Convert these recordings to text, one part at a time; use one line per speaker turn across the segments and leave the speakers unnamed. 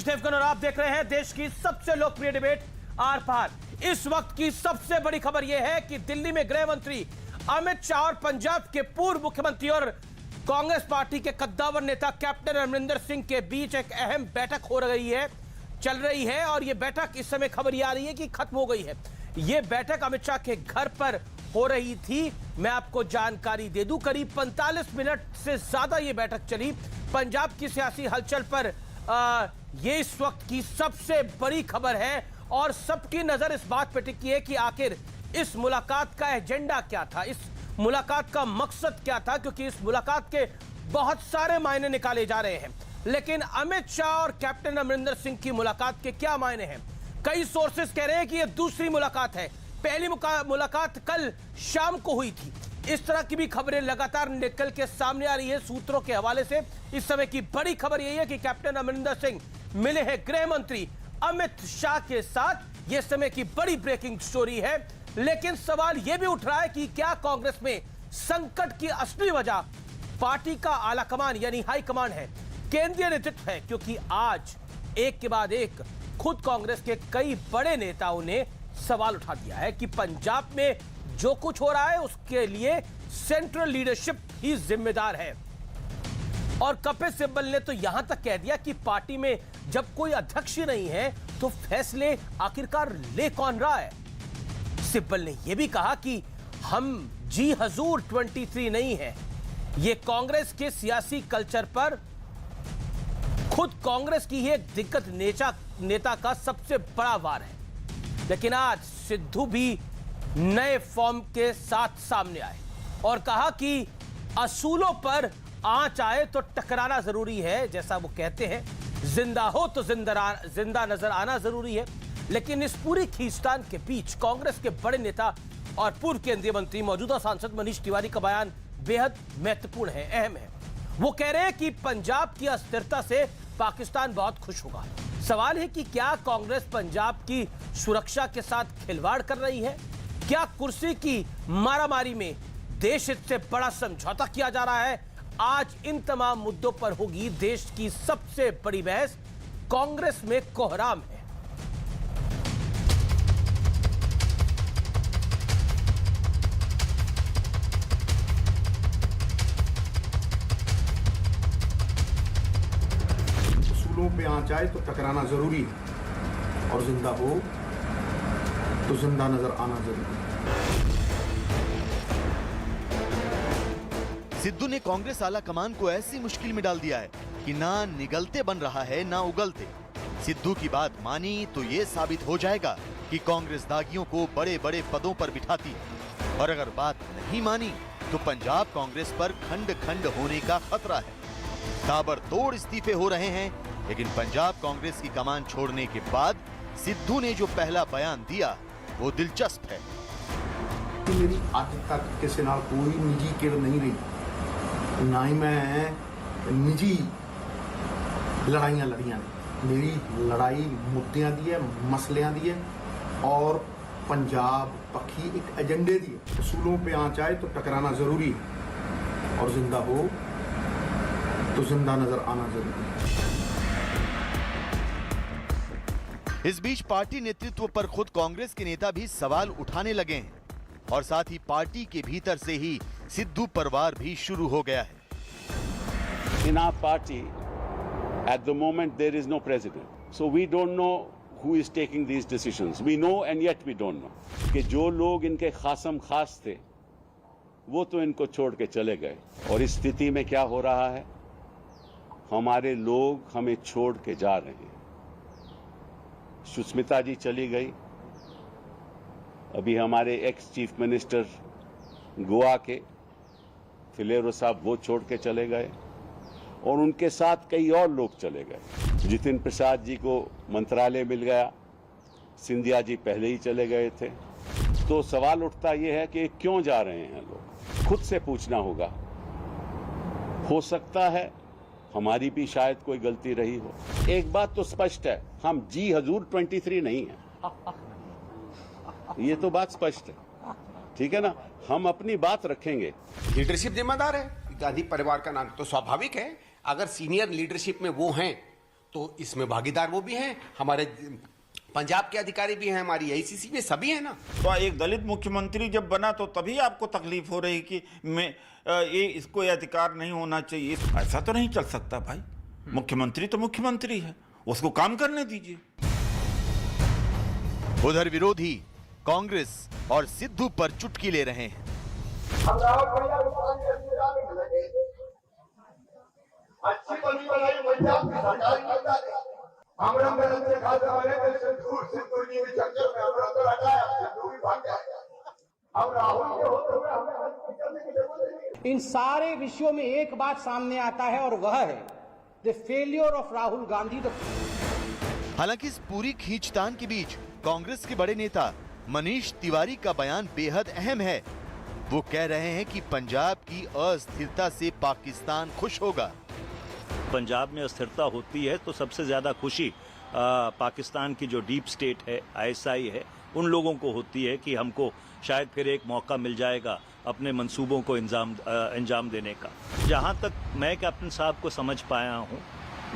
मनीष देवगन और आप देख रहे हैं देश की सबसे लोकप्रिय डिबेट आर पार। इस वक्त की सबसे बड़ी खबर यह है कि दिल्ली में गृह मंत्री अमित शाह और पंजाब के पूर्व मुख्यमंत्री और कांग्रेस पार्टी के कद्दावर नेता कैप्टन अमरिंदर सिंह के बीच एक अहम बैठक चल रही है और यह बैठक इस समय खबर यह आ रही है कि खत्म हो गई है। यह बैठक अमित शाह के घर पर हो रही थी। मैं आपको जानकारी दे दूं, करीब 45 मिनट से ज्यादा यह बैठक चली। पंजाब की सियासी हलचल पर यह इस वक्त की सबसे बड़ी खबर है और सबकी नजर इस बात पर टिकी है कि आखिर इस मुलाकात का एजेंडा क्या था, इस मुलाकात का मकसद क्या था, क्योंकि इस मुलाकात के बहुत सारे मायने निकाले जा रहे हैं। लेकिन अमित शाह और कैप्टन अमरिंदर सिंह की मुलाकात के क्या मायने हैं? कई सोर्सेस कह रहे हैं कि यह दूसरी मुलाकात है, पहली मुलाकात कल शाम को हुई थी। इस तरह की भी खबरें लगातार निकल के सामने आ रही है सूत्रों के हवाले से। इस समय की बड़ी खबर यही है कि कैप्टन अमरिंदर सिंह मिले हैं गृह मंत्री अमित शाह के साथ। यह समय की बड़ी ब्रेकिंग स्टोरी है। लेकिन सवाल यह भी उठ रहा है कि क्या कांग्रेस में संकट की असली वजह पार्टी का आला कमान यानी हाई कमान है, केंद्रीय नेतृत्व है? क्योंकि आज एक के बाद एक खुद कांग्रेस के कई बड़े नेताओं ने सवाल उठा दिया है कि पंजाब में जो कुछ हो रहा है उसके लिए सेंट्रल लीडरशिप ही जिम्मेदार है। और कपिल सिब्बल ने तो यहां तक कह दिया कि पार्टी में जब कोई अध्यक्ष ही नहीं है तो फैसले आखिरकार ले कौन रहा है। सिब्बल ने यह भी कहा कि हम जी हजूर 23 नहीं है। यह कांग्रेस के सियासी कल्चर पर खुद कांग्रेस की एक दिग्गज नेता का सबसे बड़ा वार है। लेकिन आज सिद्धू भी नए फॉर्म के साथ सामने आए और कहा कि असूलों पर आंच आए तो टकराना जरूरी है। जैसा वो कहते हैं, जिंदा हो तो जिंदा नजर आना जरूरी है। लेकिन इस पूरी खींचतान के बीच कांग्रेस के बड़े नेता और पूर्व केंद्रीय मंत्री मौजूदा सांसद मनीष तिवारी का बयान बेहद महत्वपूर्ण है, अहम है। वो कह रहे हैं कि पंजाब की अस्थिरता से पाकिस्तान बहुत खुश होगा। सवाल है कि क्या कांग्रेस पंजाब की सुरक्षा के साथ खिलवाड़ कर रही है? क्या कुर्सी की मारामारी में देश हित से बड़ा समझौता किया जा रहा है? आज इन तमाम मुद्दों पर होगी देश की सबसे बड़ी बहस। कांग्रेस में कोहराम है।
पे आंच आए तो टकराना जरूरी है और जिंदा हो तो जिंदा नजर आना जरूरी है।
सिद्धू ने कांग्रेस आला कमान को ऐसी मुश्किल में डाल दिया है कि ना निगलते बन रहा है ना उगलते। सिद्धू की बात मानी तो ये साबित हो जाएगा कि कांग्रेस दागियों को बड़े बड़े पदों पर बिठाती है और अगर बात नहीं मानी तो पंजाब कांग्रेस पर खंड खंड होने का खतरा है। ताबड़तोड़ इस्तीफे हो रहे हैं, लेकिन पंजाब कांग्रेस की कमान छोड़ने के बाद सिद्धू ने जो पहला बयान दिया वो दिलचस्प है।
मेरी आज तक किसी नाल कोई निजी किड़ नहीं रही, ना ही मैं निजी लड़ाइयां लड़ियां। मेरी लड़ाई मुद्दों दी है, मसलियां दी है और पंजाब पक्षी एक एजेंडे दी है। उसूलों पे आंच आए तो टकराना जरूरी है और जिंदा हो तो जिंदा नजर आना जरूरी है।
इस बीच पार्टी नेतृत्व पर खुद कांग्रेस के नेता भी सवाल उठाने लगे हैं और साथ ही पार्टी के भीतर से ही सिद्धू परिवार भी शुरू हो गया है।
In our party, at the moment there is no president, so we don't know who is taking these decisions. We know and yet we don't know. कि जो लोग इनके खासम खास थे, वो तो इनको छोड़ के चले गए और इस स्थिति में क्या हो रहा है? हमारे लोग हमें छोड़ के जा रहे हैं। सुष्मिता जी चली गई, अभी हमारे एक्स चीफ मिनिस्टर गोवा के फिलेरो साहब वो छोड़ के चले गए और उनके साथ कई और लोग चले गए। जितिन प्रसाद जी को मंत्रालय मिल गया, सिंधिया जी पहले ही चले गए थे। तो सवाल उठता ये है कि क्यों जा रहे हैं लोग? खुद से पूछना होगा। हो सकता है हमारी भी शायद कोई गलती रही हो। एक बात तो स्पष्ट है, हम जी हजूर 23 नहीं है। ये तो बात स्पष्ट है, ठीक है ना? हम अपनी बात रखेंगे।
लीडरशिप जिम्मेदार है, गांधी परिवार का नाम तो स्वाभाविक है। अगर सीनियर लीडरशिप में वो हैं तो इसमें भागीदार वो भी हैं, हमारे पंजाब के अधिकारी भी हैं, हमारी AICC में सभी हैं ना।
तो एक दलित मुख्यमंत्री जब बना तो तभी आपको तकलीफ हो रही कि इसको ये अधिकार नहीं होना चाहिए। ऐसा तो नहीं चल सकता भाई। मुख्यमंत्री तो मुख्यमंत्री है, उसको काम करने दीजिए।
उधर विरोधी कांग्रेस और सिद्धू पर चुटकी ले रहे हैं।
अच्छी बनी बनाई पंजाब की सरकार की बता हमरा गलत से खाते वाले सिद्धू जी भी चक्कर में हमरा तो हटाया, सिद्धू भी भाग गया। अब राहुल के होते हुए हमें करने की जरूरत नहीं।
इन सारे विषयों में एक बात सामने आता है और वह है the failure of Rahul Gandhi.
हालांकि इस पूरी खींचतान के बीच कांग्रेस के बड़े नेता मनीष तिवारी का बयान बेहद अहम है। वो कह रहे हैं कि पंजाब की अस्थिरता से पाकिस्तान खुश होगा।
पंजाब में अस्थिरता होती है तो सबसे ज़्यादा खुशी पाकिस्तान की जो डीप स्टेट है, ISI है, उन लोगों को होती है कि हमको शायद फिर एक मौका मिल जाएगा अपने मंसूबों को अंजाम देने का। जहाँ तक मैं कैप्टन साहब को समझ पाया हूँ,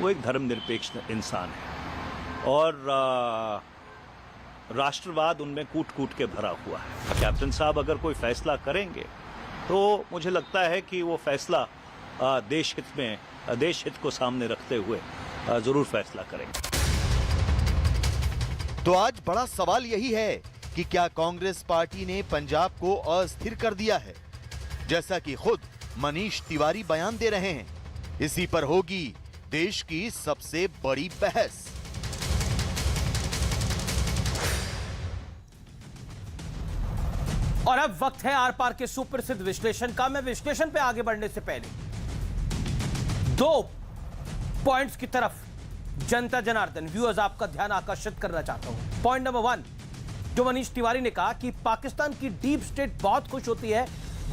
वो एक धर्मनिरपेक्ष इंसान है और राष्ट्रवाद उनमें कूट कूट के भरा हुआ है। कैप्टन साहब अगर कोई फैसला करेंगे तो मुझे लगता है कि वो फैसला देश हित को सामने रखते हुए जरूर फैसला करेंगे।
तो आज बड़ा सवाल यही है कि क्या कांग्रेस पार्टी ने पंजाब को अस्थिर कर दिया है, जैसा कि खुद मनीष तिवारी बयान दे रहे हैं। इसी पर होगी देश की सबसे बड़ी बहस।
और अब वक्त है आर पार के सुप्रसिद्ध विश्लेषण का। मैं विश्लेषण पे आगे बढ़ने से पहले दो पॉइंट्स की तरफ जनता जनार्दन व्यूअर्स आपका ध्यान आकर्षित करना चाहता हूं। पॉइंट नंबर 1, जो मनीष तिवारी ने कहा कि पाकिस्तान की डीप स्टेट बहुत खुश होती है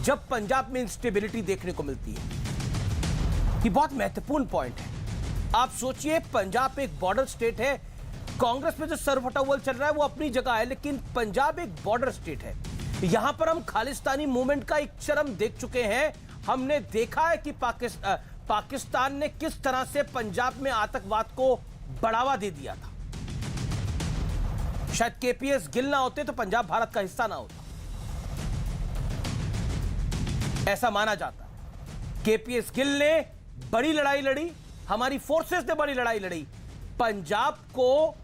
जब पंजाब में इंस्टेबिलिटी देखने को मिलती है। ये बहुत महत्वपूर्ण पॉइंट है। आप सोचिए, पंजाब एक बॉर्डर स्टेट है। कांग्रेस में जो सरफटाउल चल रहा है वो अपनी जगह है, लेकिन पंजाब एक बॉर्डर स्टेट है। यहां पर हम खालिस्तानी मूवमेंट का एक चरम देख चुके हैं। हमने देखा है कि पाकिस्तान ने किस तरह से पंजाब में आतंकवाद को बढ़ावा दे दिया था। शायद KPS गिल ना होते तो पंजाब भारत का हिस्सा ना होता, ऐसा माना जाता है। KPS गिल ने बड़ी लड़ाई लड़ी, हमारी फोर्सेस ने बड़ी लड़ाई लड़ी पंजाब को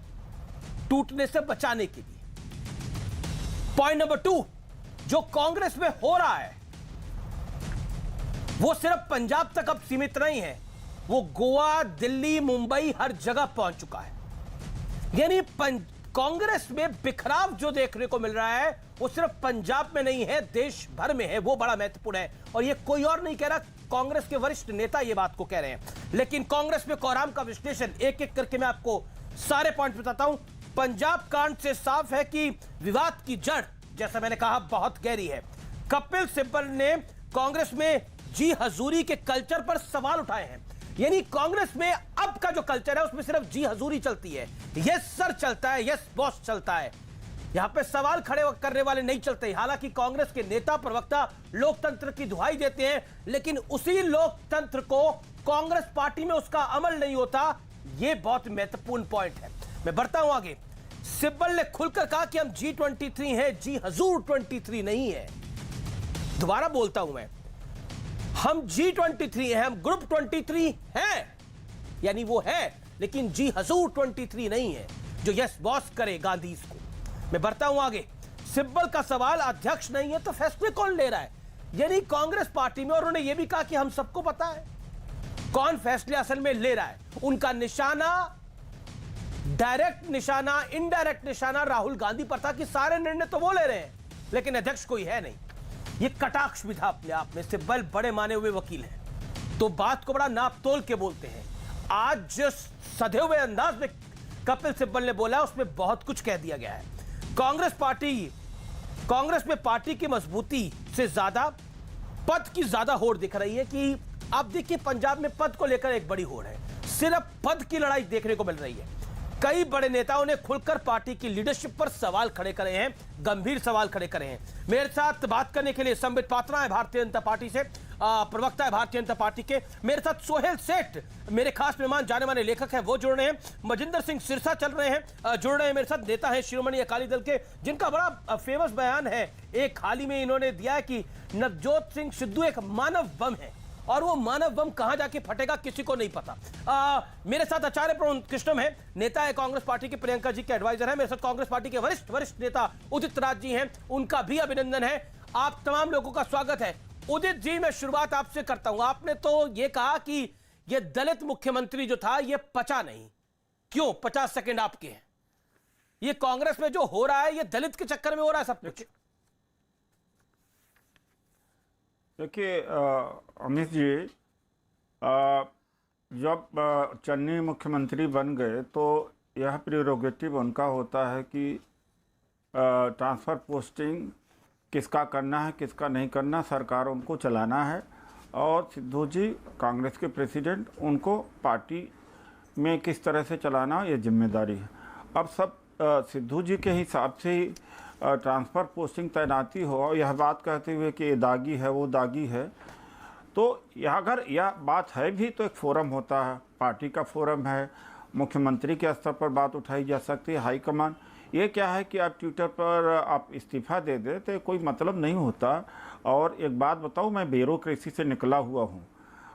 टूटने से बचाने के लिए। पॉइंट नंबर 2, जो कांग्रेस में हो रहा है वो सिर्फ पंजाब तक अब सीमित नहीं है, वो गोवा, दिल्ली, मुंबई हर जगह पहुंच चुका है। यानी कांग्रेस में बिखराव जो देखने को मिल रहा है वो सिर्फ पंजाब में नहीं है, देश भर में है। वो बड़ा महत्वपूर्ण है और ये कोई और नहीं कह रहा, कांग्रेस के वरिष्ठ नेता ये बात को कह रहे हैं। लेकिन कांग्रेस में कोराम का विश्लेषण एक एक करके मैं आपको सारे पॉइंट बताता हूं। पंजाब कांड से साफ है कि विवाद की जड़, जैसा मैंने कहा, बहुत गहरी है। कपिल सिब्बल ने कांग्रेस में जी हजूरी के कल्चर पर सवाल उठाए हैं। यानी कांग्रेस में अब का जो कल्चर है उसमें सिर्फ जी हजूरी चलती है, यस सर चलता है, यस बॉस चलता है। यहां पे सवाल खड़े करने वाले नहीं चलते। हालांकि कांग्रेस के नेता प्रवक्ता लोकतंत्र की दुहाई देते हैं, लेकिन उसी लोकतंत्र को कांग्रेस पार्टी में उसका अमल नहीं होता। यह बहुत महत्वपूर्ण पॉइंट है। मैं बढ़ता हूं आगे। सिब्बल ने खुलकर कहा कि हम G23 हैं, जी हजूर 23 नहीं है। दोबारा बोलता हूं मैं, हम G23 हैं, हम ग्रुप 23 हैं, यानी वो है, लेकिन जी हजूर 23 नहीं है जो यस बॉस करे गांधी को। मैं बढ़ता हूं आगे। सिब्बल का सवाल, अध्यक्ष नहीं है तो फैसले कौन ले रहा है? यानी कांग्रेस पार्टी में, और उन्होंने यह भी कहा कि हम सबको पता है कौन फैसले असल में ले रहा है। उनका निशाना, डायरेक्ट निशाना, इनडायरेक्ट निशाना राहुल गांधी पर था कि सारे निर्णय तो वो ले रहे हैं, लेकिन अध्यक्ष कोई है नहीं। ये कटाक्ष भी था अपने आप में। सिब्बल बड़े माने हुए वकील हैं तो बात को बड़ा नाप तोल के बोलते हैं। आज जिस सधे हुए अंदाज में कपिल सिब्बल ने बोला उसमें बहुत कुछ कह दिया गया है। कांग्रेस में पार्टी की मजबूती से ज्यादा पद की ज्यादा होड़ दिख रही है कि आप देखिए पंजाब में पद को लेकर एक बड़ी होड़ है, सिर्फ पद की लड़ाई देखने को मिल रही है। कई बड़े नेताओं ने खुलकर पार्टी की लीडरशिप पर सवाल खड़े करे हैं, गंभीर सवाल खड़े करे हैं। मेरे साथ बात करने के लिए संबित पात्रा है भारतीय जनता पार्टी से। प्रवक्ता है भारतीय जनता पार्टी के। मेरे साथ सोहेल सेठ, मेरे खास मेहमान, जाने माने लेखक हैं, वो जुड़ रहे हैं। मजिंदर सिंह सिरसा जुड़ रहे हैं मेरे साथ, नेता है शिरोमणि अकाली दल के, जिनका बड़ा फेमस बयान है एक हाल ही में इन्होंने दिया है कि नवजोत सिंह सिद्धू एक मानव बम है और वो मानव बम कहां जाके फटेगा किसी को नहीं पता। मेरे साथ आचार्य प्रमोद कृष्णम है, नेता है कांग्रेस पार्टी के, प्रियंका जी के एडवाइजर है। मेरे साथ कांग्रेस पार्टी के वरिष्ठ नेता उदित राज जी हैं, उनका भी अभिनंदन है। आप तमाम लोगों का स्वागत है। उदित जी, मैं शुरुआत आपसे करता हूं। आपने तो ये कहा कि ये दलित मुख्यमंत्री जो था ये पचा नहीं, क्यों? 50 सेकंड आपके हैं। ये कांग्रेस में जो हो रहा है ये दलित के चक्कर में हो रहा है सब कुछ।
देखिए अमित जी, जब चन्नी मुख्यमंत्री बन गए तो यह प्रेरोगेटिव उनका होता है कि ट्रांसफ़र पोस्टिंग किसका करना है किसका नहीं करना, सरकार उनको चलाना है। और सिद्धू जी कांग्रेस के प्रेसिडेंट, उनको पार्टी में किस तरह से चलाना ये जिम्मेदारी है। अब सब सिद्धू जी के हिसाब से ही ट्रांसफ़र पोस्टिंग तैनाती हो, यह बात कहते हुए कि ये दागी है वो दागी है, तो यह अगर यह बात है भी तो एक फोरम होता है, पार्टी का फोरम है, मुख्यमंत्री के स्तर पर बात उठाई जा सकती है, हाईकमान। ये क्या है कि आप ट्विटर पर आप इस्तीफ़ा दे दें तो कोई मतलब नहीं होता। और एक बात बताऊँ, मैं ब्यूरोक्रेसी से निकला हुआ हूँ।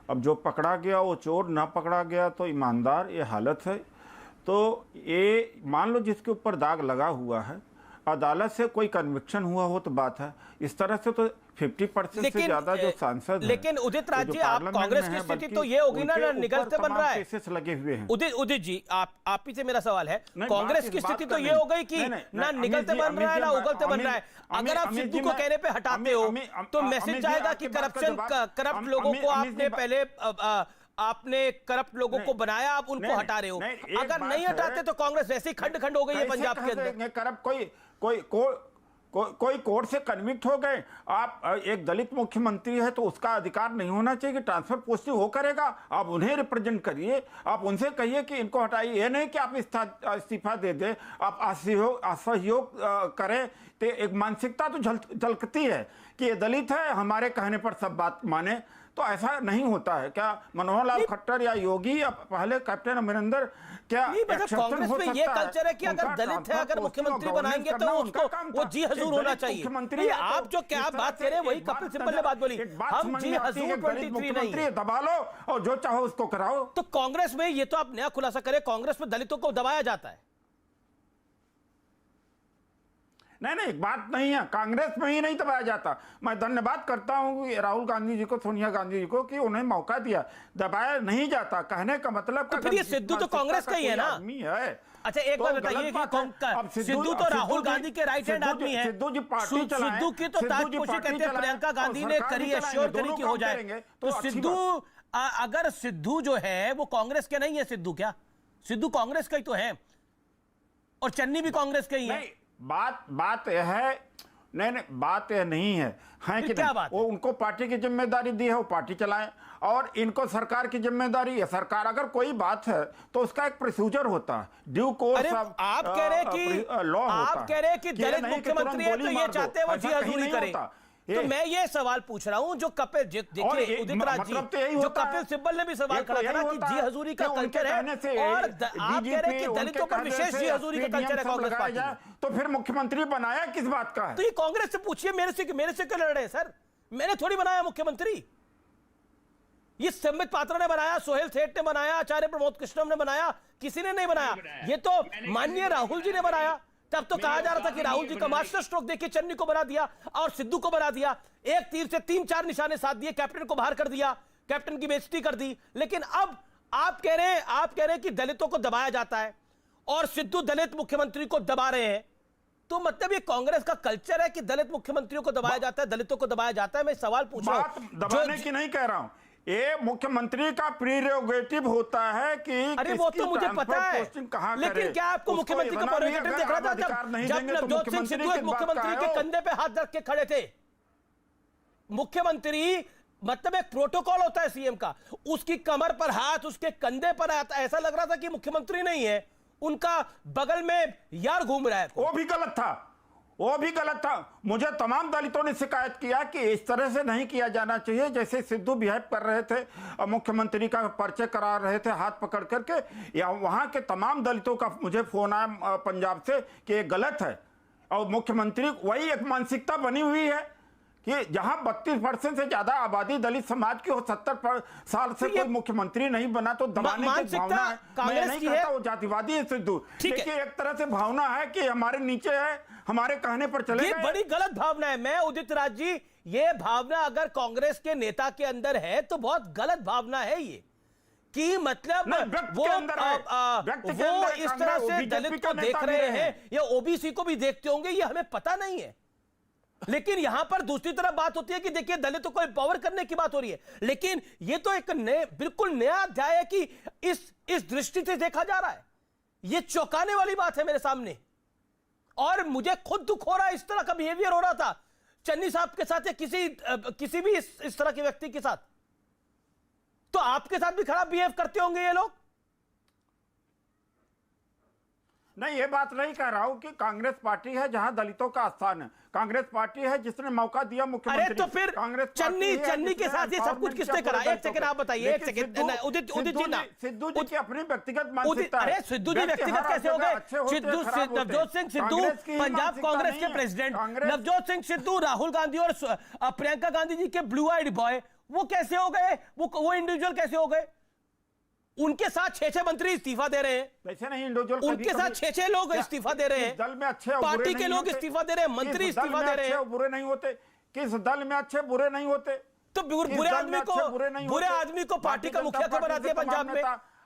अब जो पकड़ा गया वो चोर, ना पकड़ा गया तो ईमानदार, ये हालत है। तो ये मान लो जिसके ऊपर दाग लगा हुआ है, अदालत से कोई कन्विक्शन हुआ हो तो बात है। इस तरह से तो 50% से ज्यादा जो सांसद,
लेकिन उदित राज जी, आप कांग्रेस की स्थिति तो ये होगी ना निगलते बन रहा है,
केसेस लगे हुए हैं।
उदित जी, आप ही से मेरा सवाल है, कांग्रेस की स्थिति तो ये हो गई कि ना निगलते बन रहा है ना उगलते बन रहा है। अगर आप सिद्धू को कहने पे हटाते हो तो मैसेज जाएगा कि करप्ट लोगों को आपने पहले आपने करप्ट लोगों को बनाया, आप उनको हटा रहे हो। अगर नहीं हटाते तो कांग्रेस वैसे ही खंड खंड हो गई है पंजाब के अंदर।
करप्ट कोई कोर्ट से कन्विक्ट हो गए, आप एक दलित मुख्यमंत्री है तो उसका अधिकार नहीं होना चाहिए कि ट्रांसफर पोस्टिंग वो करेगा। आप उन्हें रिप्रेजेंट करिए, आप उनसे कहिए कि इनको हटाइए। ये नहीं कि आप इस्तीफा दे दें, आप असहयोग करें। तो एक मानसिकता तो झलकती है कि ये दलित है, हमारे कहने पर सब बात माने, तो ऐसा नहीं होता है। क्या मनोहर लाल खट्टर या योगी या पहले कैप्टन अमरिंदर, क्या
कांग्रेस में ये कल्चर है कि अगर दलित है अगर मुख्यमंत्री बनाएंगे तो उसको वो जी हजूर होना चाहिए। आप जो क्या बात कह रहे हैं वही कपिल सिब्बल ने बात बोली, हम जी हजूर 23 नहीं,
दबा लो और जो चाहो उसको कराओ।
तो कांग्रेस में ये तो आप नया खुलासा करें, कांग्रेस में दलितों को दबाया जाता है?
नहीं, एक बात नहीं है, कांग्रेस में ही नहीं दबाया जाता। मैं धन्यवाद करता हूँ राहुल गांधी जी को, सोनिया गांधी जी को कि उन्हें मौका दिया। दबाया नहीं जाता, कहने का मतलब
तो फिर ये सिद्धू तो कांग्रेस का ही है ना। अच्छा एक बात बताइए कि सिद्धू तो राहुल गांधी के राइट हैंड आदमी है।
सिद्धू जी पार्टी चलाएं,
सिद्धू की तो ताजपोशी कहते हैं प्रियंका गांधी ने करी, एश्योर करी कि हो जाए। तो सिद्धू, अगर सिद्धू जो है वो कांग्रेस के नहीं है, सिद्धू क्या सिद्धू कांग्रेस का ही तो है और चन्नी भी कांग्रेस का ही है।
बात यह है, नहीं बात यह नहीं है कि क्या बात वो उनको पार्टी की जिम्मेदारी दी है, वो पार्टी चलाएं, और इनको सरकार की जिम्मेदारी है। सरकार अगर कोई बात है तो उसका एक प्रोसीजर होता है, ड्यू कोर्स ऑफ
आप कह रहे कि
लॉ होता है।
आप कह रहे हैं कि दलित मुख्यमंत्री है तो ये चाहते हैं वो जी हजूरी करें। तो मैं ये सवाल पूछ रहा हूं जो कपिल, देखिए उदित राज जी, जो कपिल सिब्बल ने भी सवाल करा था कि जी हजूरी का कल्चर है और आप कह रहे हैं कि दलितों पर विशेष जी हजूरी का कल्चर है कांग्रेस पार्टी में,
तो फिर मुख्यमंत्री बनाया किस बात का है?
तो ये कांग्रेस से पूछिए, मेरे से क्यों लड़ रहे हैं सर? मैंने थोड़ी बनाया मुख्यमंत्री, ये संबित पात्रा ने बनाया, सोहेल सेठ ने बनाया, आचार्य प्रमोद कृष्णम ने बनाया, किसी ने नहीं बनाया। ये तो माननीय राहुल जी ने बनाया। तब तो कहा जा रहा था कि राहुल जी का मास्टर स्ट्रोक देखिए, चन्नी को बना दिया और सिद्धू को बना दिया, एक तीर से 3-4 निशाने साध दिए, कैप्टन को बाहर कर दिया, कैप्टन की बेइज्जती कर दी। लेकिन अब आप कह रहे हैं कि दलितों को दबाया जाता है और सिद्धू दलित मुख्यमंत्री को दबा रहे हैं। तो मतलब ये कांग्रेस का कल्चर है कि दलित मुख्यमंत्रियों को दबाया जाता है, दलितों को दबाया जाता है। मैं सवाल पूछ रहा हूं,
दबाने की नहीं कह रहा हूं, ये मुख्यमंत्री का प्रीरोगेटिव होता है कि
अरे वो तो मुझे पता है, लेकिन क्या आपको मुख्यमंत्री का प्रीरोगेटिव दिख रहा था जब नवजोत सिंह सिद्धू एक मुख्यमंत्री के कंधे पे हाथ रख के खड़े थे? मुख्यमंत्री मतलब एक प्रोटोकॉल होता है सीएम का, उसकी कमर पर हाथ, उसके कंधे पर हाथ, ऐसा लग रहा था कि मुख्यमंत्री नहीं है, उनका बगल में यार घूम रहा है।
वो भी गलत था, वो भी गलत था। मुझे तमाम दलितों ने शिकायत किया कि इस तरह से नहीं किया जाना चाहिए जैसे सिद्धू बिहेव कर रहे थे और मुख्यमंत्री का परिचय करा रहे थे हाथ पकड़ करके। या वहां के तमाम दलितों का मुझे फोन आया पंजाब से कि ये गलत है। और मुख्यमंत्री वही एक मानसिकता बनी हुई है कि जहां 32% से ज्यादा आबादी दलित समाज की हो, 70 साल से कोई मुख्यमंत्री नहीं बना तो दबाने की भावना है। मैं नहीं कहता वो जातिवादी है सिद्धू, लेकिन एक तरह से भावना है कि हमारे नीचे है, हमारे कहने पर चले।
ये बड़ी गलत भावना है। मैं उदित राज जी, ये भावना अगर कांग्रेस के नेता के अंदर है तो बहुत गलत भावना है ये, कि मतलब वो इस तरह से दलित को देख रहे हैं या ओबीसी को भी देखते होंगे, ये हमें पता नहीं है। लेकिन यहां पर दूसरी तरफ बात होती है कि देखिए दलितों को एम्पावर करने की बात हो रही है, लेकिन ये तो एक बिल्कुल नया अध्याय है कि इस दृष्टि से देखा जा रहा है। ये चौंकाने वाली बात है मेरे सामने, और मुझे खुद दुख हो रहा है इस तरह का बिहेवियर हो रहा था चन्नी साहब के साथ या किसी भी इस तरह के व्यक्ति के साथ। तो आपके साथ भी खराब बिहेव करते होंगे ये लोग?
नहीं, ये बात नहीं कह रहा हूं कि कांग्रेस पार्टी है जहां दलितों का स्थान है। कांग्रेस पार्टी है जिसने मौका दिया मुख्यमंत्री।
अरे तो फिर
कांग्रेस
चन्नी के साथ ये सब कुछ किसने करा? एक सेकंड आप बताइए, एक सेकंड। उदित जी ना,
सिद्धू जी की अपनी व्यक्तिगत मानसिकता है।
अरे सिद्धू जी व्यक्तिगत कैसे हो गए? नवजोत सिंह सिद्धू पंजाब कांग्रेस के प्रेसिडेंट, नवजोत सिंह सिद्धू राहुल गांधी और प्रियंका गांधी जी के ब्लू आइड बॉय, वो कैसे हो गए? वो इंडिविजुअल कैसे हो गए? उनके साथ 6 मंत्री इस्तीफा दे रहे हैं।
वैसे नहीं इंडिविजुअल,
उनके साथ 6 लोग इस्तीफा दे रहे हैं।
दल में अच्छे
पार्टी के लोग इस्तीफा दे रहे हैं, मंत्री इस्तीफा दे रहे हैं।
बुरे नहीं होते? किस दल में अच्छे बुरे नहीं होते?
तो बुरे आदमी को पार्टी का मुखिया क्यों बना दिया पंजाब में?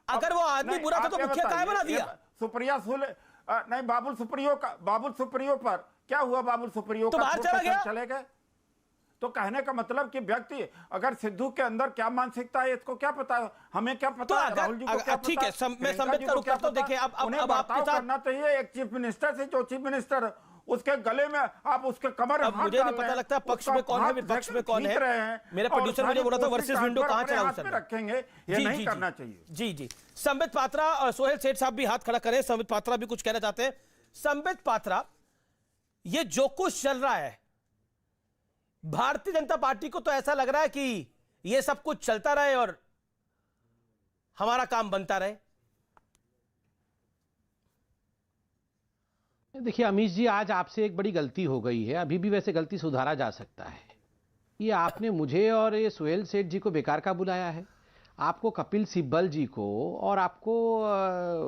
अगर वो आदमी बुरा था तो मुखिया काहे बना दिया?
सुप्रिया सुले नहीं, बाबुल सुप्रियो पर क्या हुआ? बाबुल सुप्रियो
तो बाहर चला गया,
चले गए। तो कहने का मतलब कि व्यक्ति अगर सिद्धू के अंदर क्या मानसिकता है इसको क्या पता है? हमें क्या पता?
तो राहुल जी को क्या पता? ठीक है, मैं संबित का रुख करता हूं। देखिए अब आपके साथ
करना चाहिए। एक चीफ मिनिस्टर से जो चीफ मिनिस्टर उसके गले में आप उसके कमर
अब मुझे नहीं पता लगता पक्ष में कौन है विपक्ष में कौन है। मेरा प्रोड्यूसर मुझे बोला था वर्सेस विंडो कहां चला उस समय
रखेंगे, ये नहीं करना चाहिए।
जी संबित पात्रा और सोहेल सेठ साहब भी हाथ खड़ा करें। संबित पात्रा भी कुछ कहना चाहते हैं। संबित पात्रा, ये जो कुछ चल रहा है भारतीय जनता पार्टी को तो ऐसा लग रहा है कि ये सब कुछ चलता रहे और हमारा काम बनता रहे।
देखिए अमीश जी, आज आपसे एक बड़ी गलती हो गई है। अभी भी वैसे गलती सुधारा जा सकता है। ये आपने मुझे और ये सोहेल सेठ जी को बेकार का बुलाया है। आपको कपिल सिब्बल जी को और आपको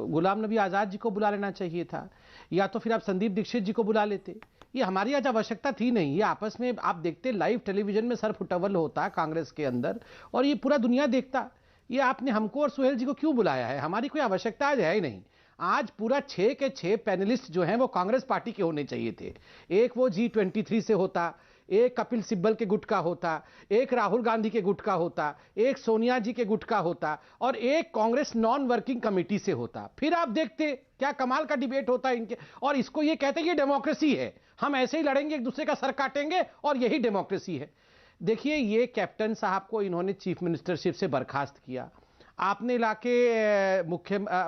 गुलाम नबी आज़ाद जी को बुला लेना चाहिए था, या तो फिर आप संदीप दीक्षित जी को बुला लेते। ये हमारी आज आवश्यकता थी नहीं। ये आपस में आप देखते लाइव टेलीविजन में सर फुटवल होता कांग्रेस के अंदर और ये पूरा दुनिया देखता। ये आपने हमको और सोहेल जी को क्यों बुलाया है? हमारी कोई आवश्यकता आज है ही नहीं। आज पूरा 6 के 6 पैनलिस्ट जो हैं वो कांग्रेस पार्टी के होने चाहिए थे। एक वो G23 से होता, एक कपिल सिब्बल के गुट का होता, एक राहुल गांधी के गुट का होता, एक सोनिया जी के गुट का होता और एक कांग्रेस नॉन वर्किंग कमेटी से होता। फिर आप देखते क्या कमाल का डिबेट होता है इनके। और इसको ये कहते हैं ये डेमोक्रेसी है, हम ऐसे ही लड़ेंगे, एक दूसरे का सर काटेंगे और यही डेमोक्रेसी है। देखिए, ये कैप्टन साहब को इन्होंने चीफ मिनिस्टरशिप से बर्खास्त किया। आपने लाके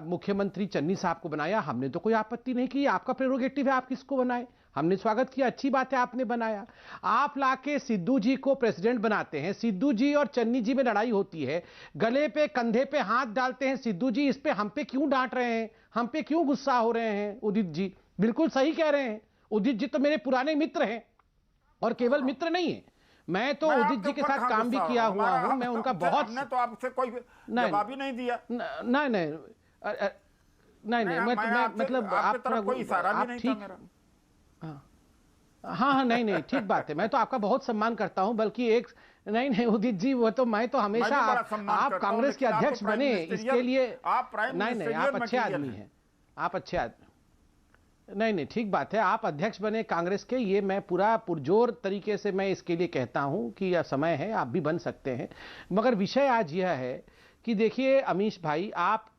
मुख्यमंत्री चन्नी साहब को बनाया। हमने तो कोई आपत्ति नहीं की, आपका प्रेरोगेटिव है, आप किसको बनाए, हमने स्वागत किया, अच्छी बात है आपने बनाया। आप लाके सिद्धू जी को प्रेसिडेंट बनाते हैं। सिद्धू जी और चन्नी जी में लड़ाई होती है, गले पे कंधे पे हाथ डालते हैं सिद्धू जी। इस पे हम पे क्यों डांट रहे हैं, हम पे क्यों गुस्सा हो रहे हैं? उदित जी बिल्कुल सही कह रहे हैं। उदित जी तो मेरे पुराने मित्र हैं और केवल मित्र नहीं है, मैं तो उदित जी के साथ काम भी किया हुआ हूं। मैं उनका बहुत,
हमने तो आपसे कोई जवाब ही नहीं दिया।
नहीं मतलब आप
कोई इशारा भी नहीं था मेरा।
हाँ नहीं ठीक बात है। मैं तो आपका बहुत सम्मान करता हूं, बल्कि एक नहीं उदित जी, वो तो मैं तो हमेशा आप कांग्रेस के अध्यक्ष बने इसके लिए नहीं आप अच्छे आदमी हैं, आप अच्छे आदमी। नहीं ठीक बात है, आप अध्यक्ष बने कांग्रेस के, ये मैं पूरा पुरजोर तरीके से मैं इसके लिए कहता हूं कि यह समय है, आप भी बन सकते हैं। मगर विषय आज यह है कि देखिए अमीश भाई, आप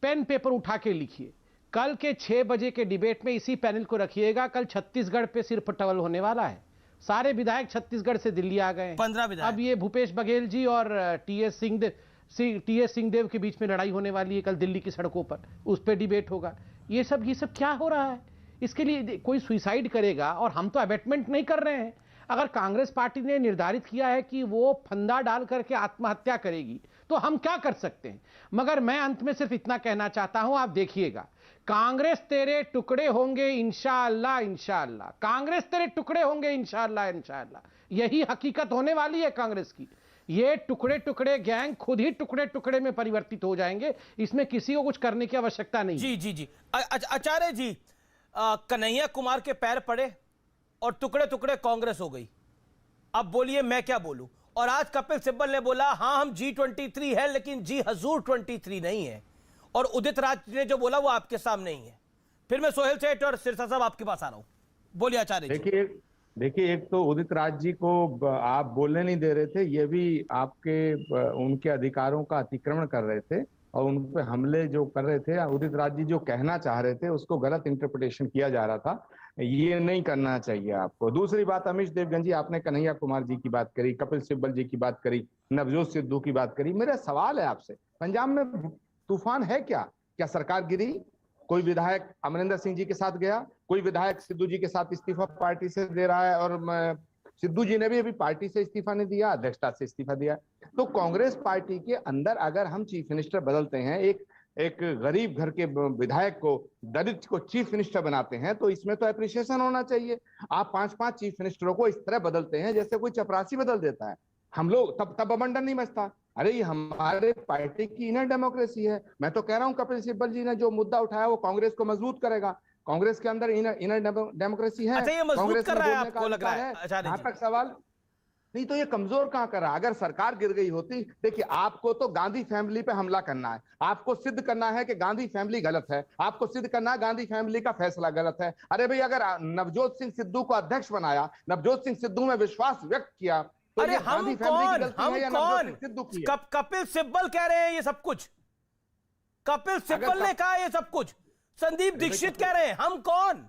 पेन पेपर उठा के लिखिए। कल के 6 बजे के डिबेट में इसी पैनल को रखिएगा। कल छत्तीसगढ़ पे सिर फटवल होने वाला है। सारे विधायक छत्तीसगढ़ से दिल्ली आ गए,
15 विधायक। अब
ये भूपेश बघेल जी और टीएस सिंहदेव के बीच में लड़ाई होने वाली है कल दिल्ली की सड़कों पर, उस पर डिबेट होगा। ये सब क्या हो रहा है? इसके लिए कोई सुइसाइड करेगा, और हम तो अबेटमेंट नहीं कर रहे हैं। अगर कांग्रेस पार्टी ने निर्धारित किया है कि वो फंदा डाल करके आत्महत्या करेगी, तो हम क्या कर सकते हैं। मगर मैं अंत में सिर्फ इतना कहना चाहता हूं, आप देखिएगा, कांग्रेस तेरे टुकड़े होंगे इंशाअल्लाह, इंशाअल्लाह कांग्रेस तेरे टुकड़े होंगे इंशाअल्लाह, इंशाअल्लाह। यही हकीकत होने वाली है कांग्रेस की। ये टुकड़े टुकड़े गैंग खुद ही टुकड़े टुकड़े में परिवर्तित हो जाएंगे, इसमें किसी को कुछ करने की आवश्यकता नहीं।
जी जी जी, आचार्य जी, कन्हैया कुमार के पैर पड़े और टुकड़े टुकड़े कांग्रेस हो गई। अब बोलिए मैं क्या बोलूं। और आज कपिल सिब्बल ने बोला हां हम G23 है, लेकिन जी हजूर 23 नहीं है। और उदित राज ने जो बोला वो आपके सामने ही है। फिर मैं सोहेल सेठ और सिरसा साहब आपके पास आ रहा हूं, बोलिए आचार्य जी।
देखिए, एक तो उदित राज जी को आप बोलने नहीं दे रहे थे, ये भी आपके उनके अधिकारों का अतिक्रमण कर रहे थे और उन पे हमले जो कर रहे थे। उदित राज जी जो कहना चाह रहे थे उसको गलत इंटरप्रिटेशन किया जा रहा था, ये नहीं करना चाहिए आपको। दूसरी बात, अमीश देवगन जी, आपने कन्हैया कुमार जी की बात करी, कपिल सिब्बल जी की बात करी, नवजोत सिद्धू की बात करी। मेरा सवाल है आपसे, पंजाब में तूफान है क्या? क्या सरकार गिरी? कोई विधायक अमरिंदर सिंह जी के साथ गया, कोई विधायक सिद्धू जी के साथ इस्तीफा पार्टी से दे रहा है, और सिद्धू जी ने भी अभी पार्टी से इस्तीफा नहीं दिया, अध्यक्षता से इस्तीफा दिया। तो कांग्रेस पार्टी के अंदर अगर हम चीफ मिनिस्टर बदलते हैं, एक गरीब घर के विधायक को, दलित को चीफ मिनिस्टर बनाते हैं, तो इसमें तो एप्रिसिएशन होना चाहिए। आप 5-5 चीफ मिनिस्टरों को इस तरह बदलते हैं जैसे कोई चपरासी बदल देता है। हम लोग तब अबंडन नहीं मचता। अरे ये हमारे पार्टी की इनर डेमोक्रेसी है। मैं तो कह रहा हूं कपिल सिब्बल जी ने जो मुद्दा उठाया वो कांग्रेस को मजबूत करेगा। कांग्रेस के अंदर इनर डेमोक्रेसी है।
अच्छा, ये मजबूत कर रहा है आपको लग रहा है?
जहां तक सवाल नहीं, तो ये कमजोर कहां कर रहा है? अगर सरकार गिर गई होती, देखिए आपको तो गांधी फैमिली पे हमला करना है, आपको सिद्ध करना है कि गांधी फैमिली गलत है, आपको सिद्ध करना है गांधी फैमिली का फैसला गलत है। अरे भाई, अगर नवजोत सिंह सिद्धू को अध्यक्ष बनाया, नवजोत सिंह सिद्धू में विश्वास व्यक्त किया, तो
अरे हम कौन? कपिल सिब्बल कह रहे हैं ये सब कुछ, कपिल सिब्बल ने कहा ये सब कुछ, संदीप दीक्षित कह रहे हैं, हम कौन?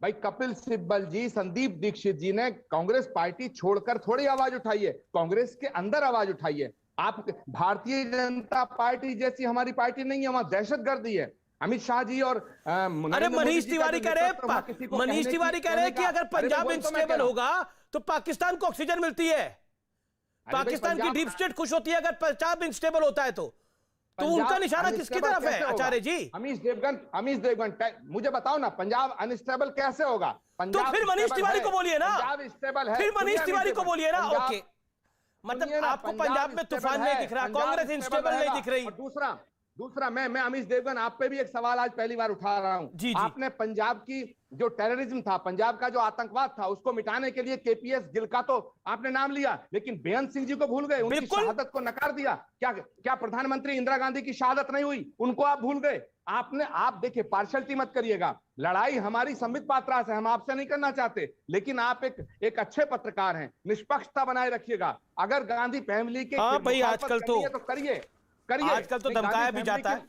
भाई कपिल सिब्बल जी, संदीप दीक्षित जी ने कांग्रेस पार्टी छोड़कर थोड़ी आवाज उठाई है, कांग्रेस के अंदर आवाज उठाई है। आप भारतीय जनता पार्टी जैसी हमारी पार्टी नहीं है, वहां दहशतगर्दी है। अमित शाह जी और
अरे मनीष तिवारी कह रहे हैं कि अगर पंजाब अनस्टेबल होगा तो पाकिस्तान को ऑक्सीजन मिलती है, पाकिस्तान की डीप स्टेट खुश होती है अगर पंजाब अनस्टेबल होता है। तो उनका निशाना किसकी तरफ है आचार्य जी?
अमीश देवगन मुझे बताओ ना, पंजाब अनस्टेबल कैसे होगा?
तो फिर मनीष तिवारी को बोलिए ना,
पंजाब स्टेबल है,
फिर मनीष तिवारी को बोलिए ना। ओके, मतलब आपको पंजाब में तूफान नहीं दिख रहा, कांग्रेस अनस्टेबल नहीं दिख रही।
दूसरा मैं अमीश देवगन आप पे भी एक सवाल आज पहली बार उठा रहा हूं। आपने पंजाब की जो टेररिज्म था, पंजाब का जो आतंकवाद था, उसको मिटाने के लिए केपीएस गिल का तो आपने नाम लिया, लेकिन बेअंत सिंह जी को भूल गए, उनकी शहादत को नकार दिया। क्या प्रधानमंत्री इंदिरा गांधी की शहादत नहीं हुई? उनको आप भूल गए। आप देखिए, पार्शलिटी मत करिएगा। लड़ाई हमारी संबित पात्रा से, हम आपसे नहीं करना चाहते, लेकिन आप एक अच्छे पत्रकार हैं, निष्पक्षता बनाए रखिएगा। अगर गांधी फैमिली के
आजकल तो
करिए,
आजकल तो धमकाया भी जाता है,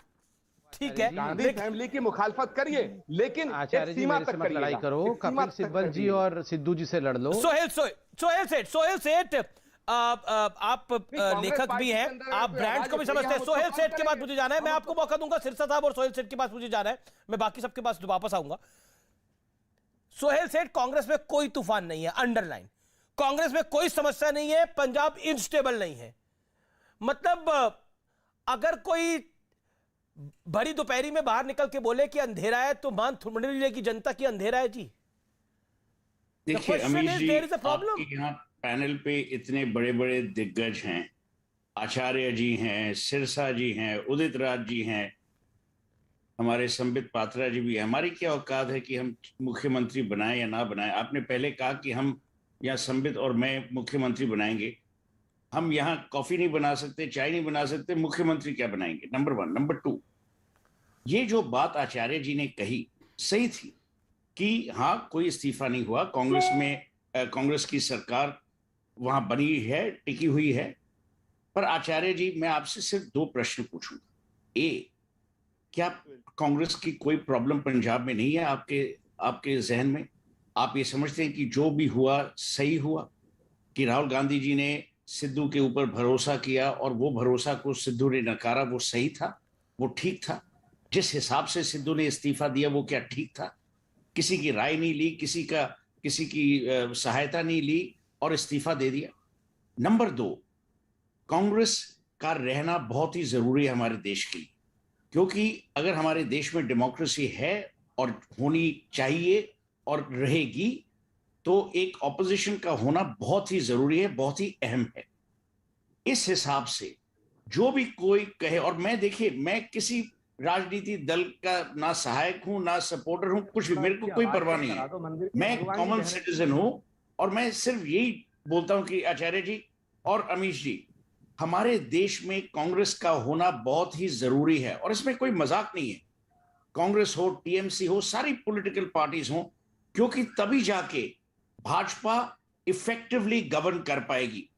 ठीक है,
गांधी फैमिली की मुखालफत करिए, लेकिन एक सीमा तक
लड़ाई करो। कपिल सिब्बल जी और सिद्धू जी से लड़ लो।
सोहेल सेठ, आप लेखक भी हैं, आप ब्रांड को भी समझते हैं। सोहेल सेठ के बाद मुझे जाना है, मैं आपको मौका दूंगा। सिरसा साहब और सोहेल सेठ के पास मुझे जाना है, मैं बाकी सबके पास वापस आऊंगा। सोहेल सेठ, कांग्रेस में कोई तूफान नहीं है, अंडरलाइन, कांग्रेस में कोई समस्या नहीं है, पंजाब इनस्टेबल नहीं है। मतलब अगर कोई बड़ी दोपहरी में बाहर निकल के बोले कि अंधेरा है, तो मान थोड़ी लेगी जनता की अंधेरा है जी।
देखिए अमीश जी, आपके यहाँ पैनल पे इतने बड़े बड़े दिग्गज हैं, आचार्य जी हैं, सिरसा जी हैं, उदित राज जी हैं, हमारे संबित पात्रा जी भी हैं। हमारी क्या औकात है कि हम मुख्यमंत्री बनाएं या ना बनाएं? आपने पहले कहा कि हम यहाँ संबित और मैं मुख्यमंत्री बनाएंगे। हम यहाँ कॉफी नहीं बना सकते, चाय नहीं बना सकते, मुख्यमंत्री क्या बनाएंगे? नंबर 1। नंबर 2, ये जो बात आचार्य जी ने कही सही थी कि हाँ, कोई इस्तीफा नहीं हुआ, कांग्रेस में कांग्रेस की सरकार वहां बनी है, टिकी हुई है। पर आचार्य जी, मैं आपसे सिर्फ 2 प्रश्न पूछूंगा। क्या कांग्रेस की कोई प्रॉब्लम पंजाब में नहीं है आपके जहन में? आप ये समझते हैं कि जो भी हुआ सही हुआ, कि राहुल गांधी जी ने सिद्धू के ऊपर भरोसा किया और वो भरोसा को सिद्धू ने नकारा, वो सही था, वो ठीक था? जिस हिसाब से सिद्धू ने इस्तीफा दिया वो क्या ठीक था? किसी की राय नहीं ली, किसी की सहायता नहीं ली और इस्तीफा दे दिया। नंबर 2, कांग्रेस का रहना बहुत ही जरूरी है हमारे देश की, क्योंकि अगर हमारे देश में डेमोक्रेसी है और होनी चाहिए और रहेगी, तो एक ऑपोजिशन का होना बहुत ही जरूरी है, बहुत ही अहम है। इस हिसाब से जो भी कोई कहे, और मैं देखिए, मैं किसी राजनीति दल का ना सहायक हूं ना सपोर्टर हूं, कुछ भी, मेरे को कोई परवाह नहीं है। मैं कॉमन सिटीजन हूं और मैं सिर्फ यही बोलता हूं कि आचार्य जी और अमीश जी, हमारे देश में कांग्रेस का होना बहुत ही जरूरी है और इसमें कोई मजाक नहीं है। कांग्रेस हो, टीएमसी हो, सारी पॉलिटिकल पार्टीज हो, क्योंकि तभी जाके भाजपा इफेक्टिवली गवर्न कर पाएगी,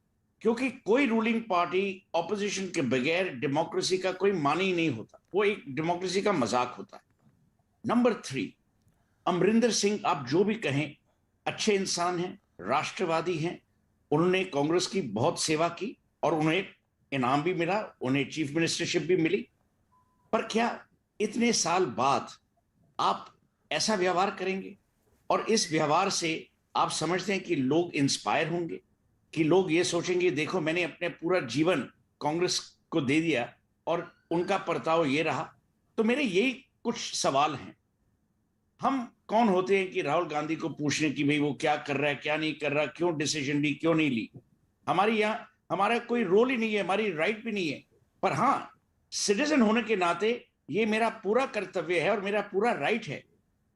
क्योंकि कोई रूलिंग पार्टी ऑपोजिशन के बगैर डेमोक्रेसी का कोई मानी नहीं होता, वो एक डेमोक्रेसी का मजाक होता है। नंबर 3, अमरिंदर सिंह, आप जो भी कहें, अच्छे इंसान हैं, राष्ट्रवादी हैं, उन्होंने कांग्रेस की बहुत सेवा की और उन्हें इनाम भी मिला, उन्हें चीफ मिनिस्टरशिप भी मिली। पर क्या इतने साल बाद आप ऐसा व्यवहार करेंगे? और इस व्यवहार से आप समझते हैं कि लोग इंस्पायर होंगे, कि लोग ये सोचेंगे देखो मैंने अपने पूरा जीवन कांग्रेस को दे दिया और उनका बर्ताव ये रहा? तो मेरे यही कुछ सवाल हैं। हम कौन होते हैं कि राहुल गांधी को पूछने की भाई वो क्या कर रहा है, क्या नहीं कर रहा, क्यों डिसीजन ली, क्यों नहीं ली? हमारी यहाँ हमारा कोई रोल ही नहीं है, हमारी राइट भी नहीं है। पर हाँ, सिटीजन होने के नाते ये मेरा पूरा कर्तव्य है और मेरा पूरा राइट है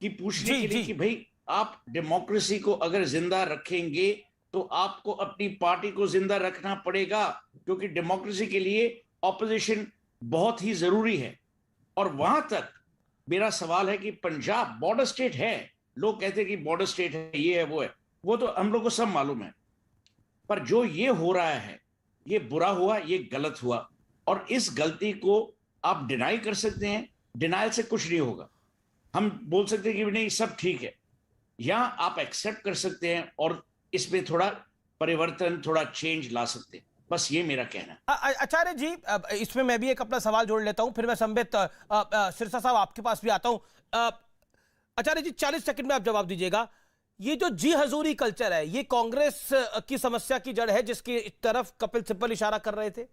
कि पूछने के लिए कि भाई आप डेमोक्रेसी को अगर जिंदा रखेंगे तो आपको अपनी पार्टी को जिंदा रखना पड़ेगा, क्योंकि डेमोक्रेसी के लिए ऑपोजिशन बहुत ही जरूरी है। और वहां तक मेरा सवाल है कि पंजाब बॉर्डर स्टेट है, लोग कहते हैं कि बॉर्डर स्टेट है, ये है, वो तो हम लोग को सब मालूम है। पर जो ये हो रहा है, ये बुरा हुआ, ये गलत हुआ, और इस गलती को आप डिनाई कर सकते हैं, डिनाइल से कुछ नहीं होगा। हम बोल सकते हैं कि नहीं सब ठीक है, या आप एक्सेप्ट कर सकते हैं और इसमें थोड़ा परिवर्तन, थोड़ा चेंज ला सकते हैं। बस ये मेरा कहना है।
आचार्य जी, इसमें मैं भी एक अपना सवाल जोड़ लेता हूं, फिर मैं संबित सिरसा साहब आपके पास भी आता हूं। आचार्य जी, 40 सेकंड में आप जवाब दीजिएगा। ये जो जी हजूरी कल्चर है, ये कांग्रेस की समस्या की जड़ है, जिसकी तरफ कपिल सिब्बल इशारा कर रहे थे।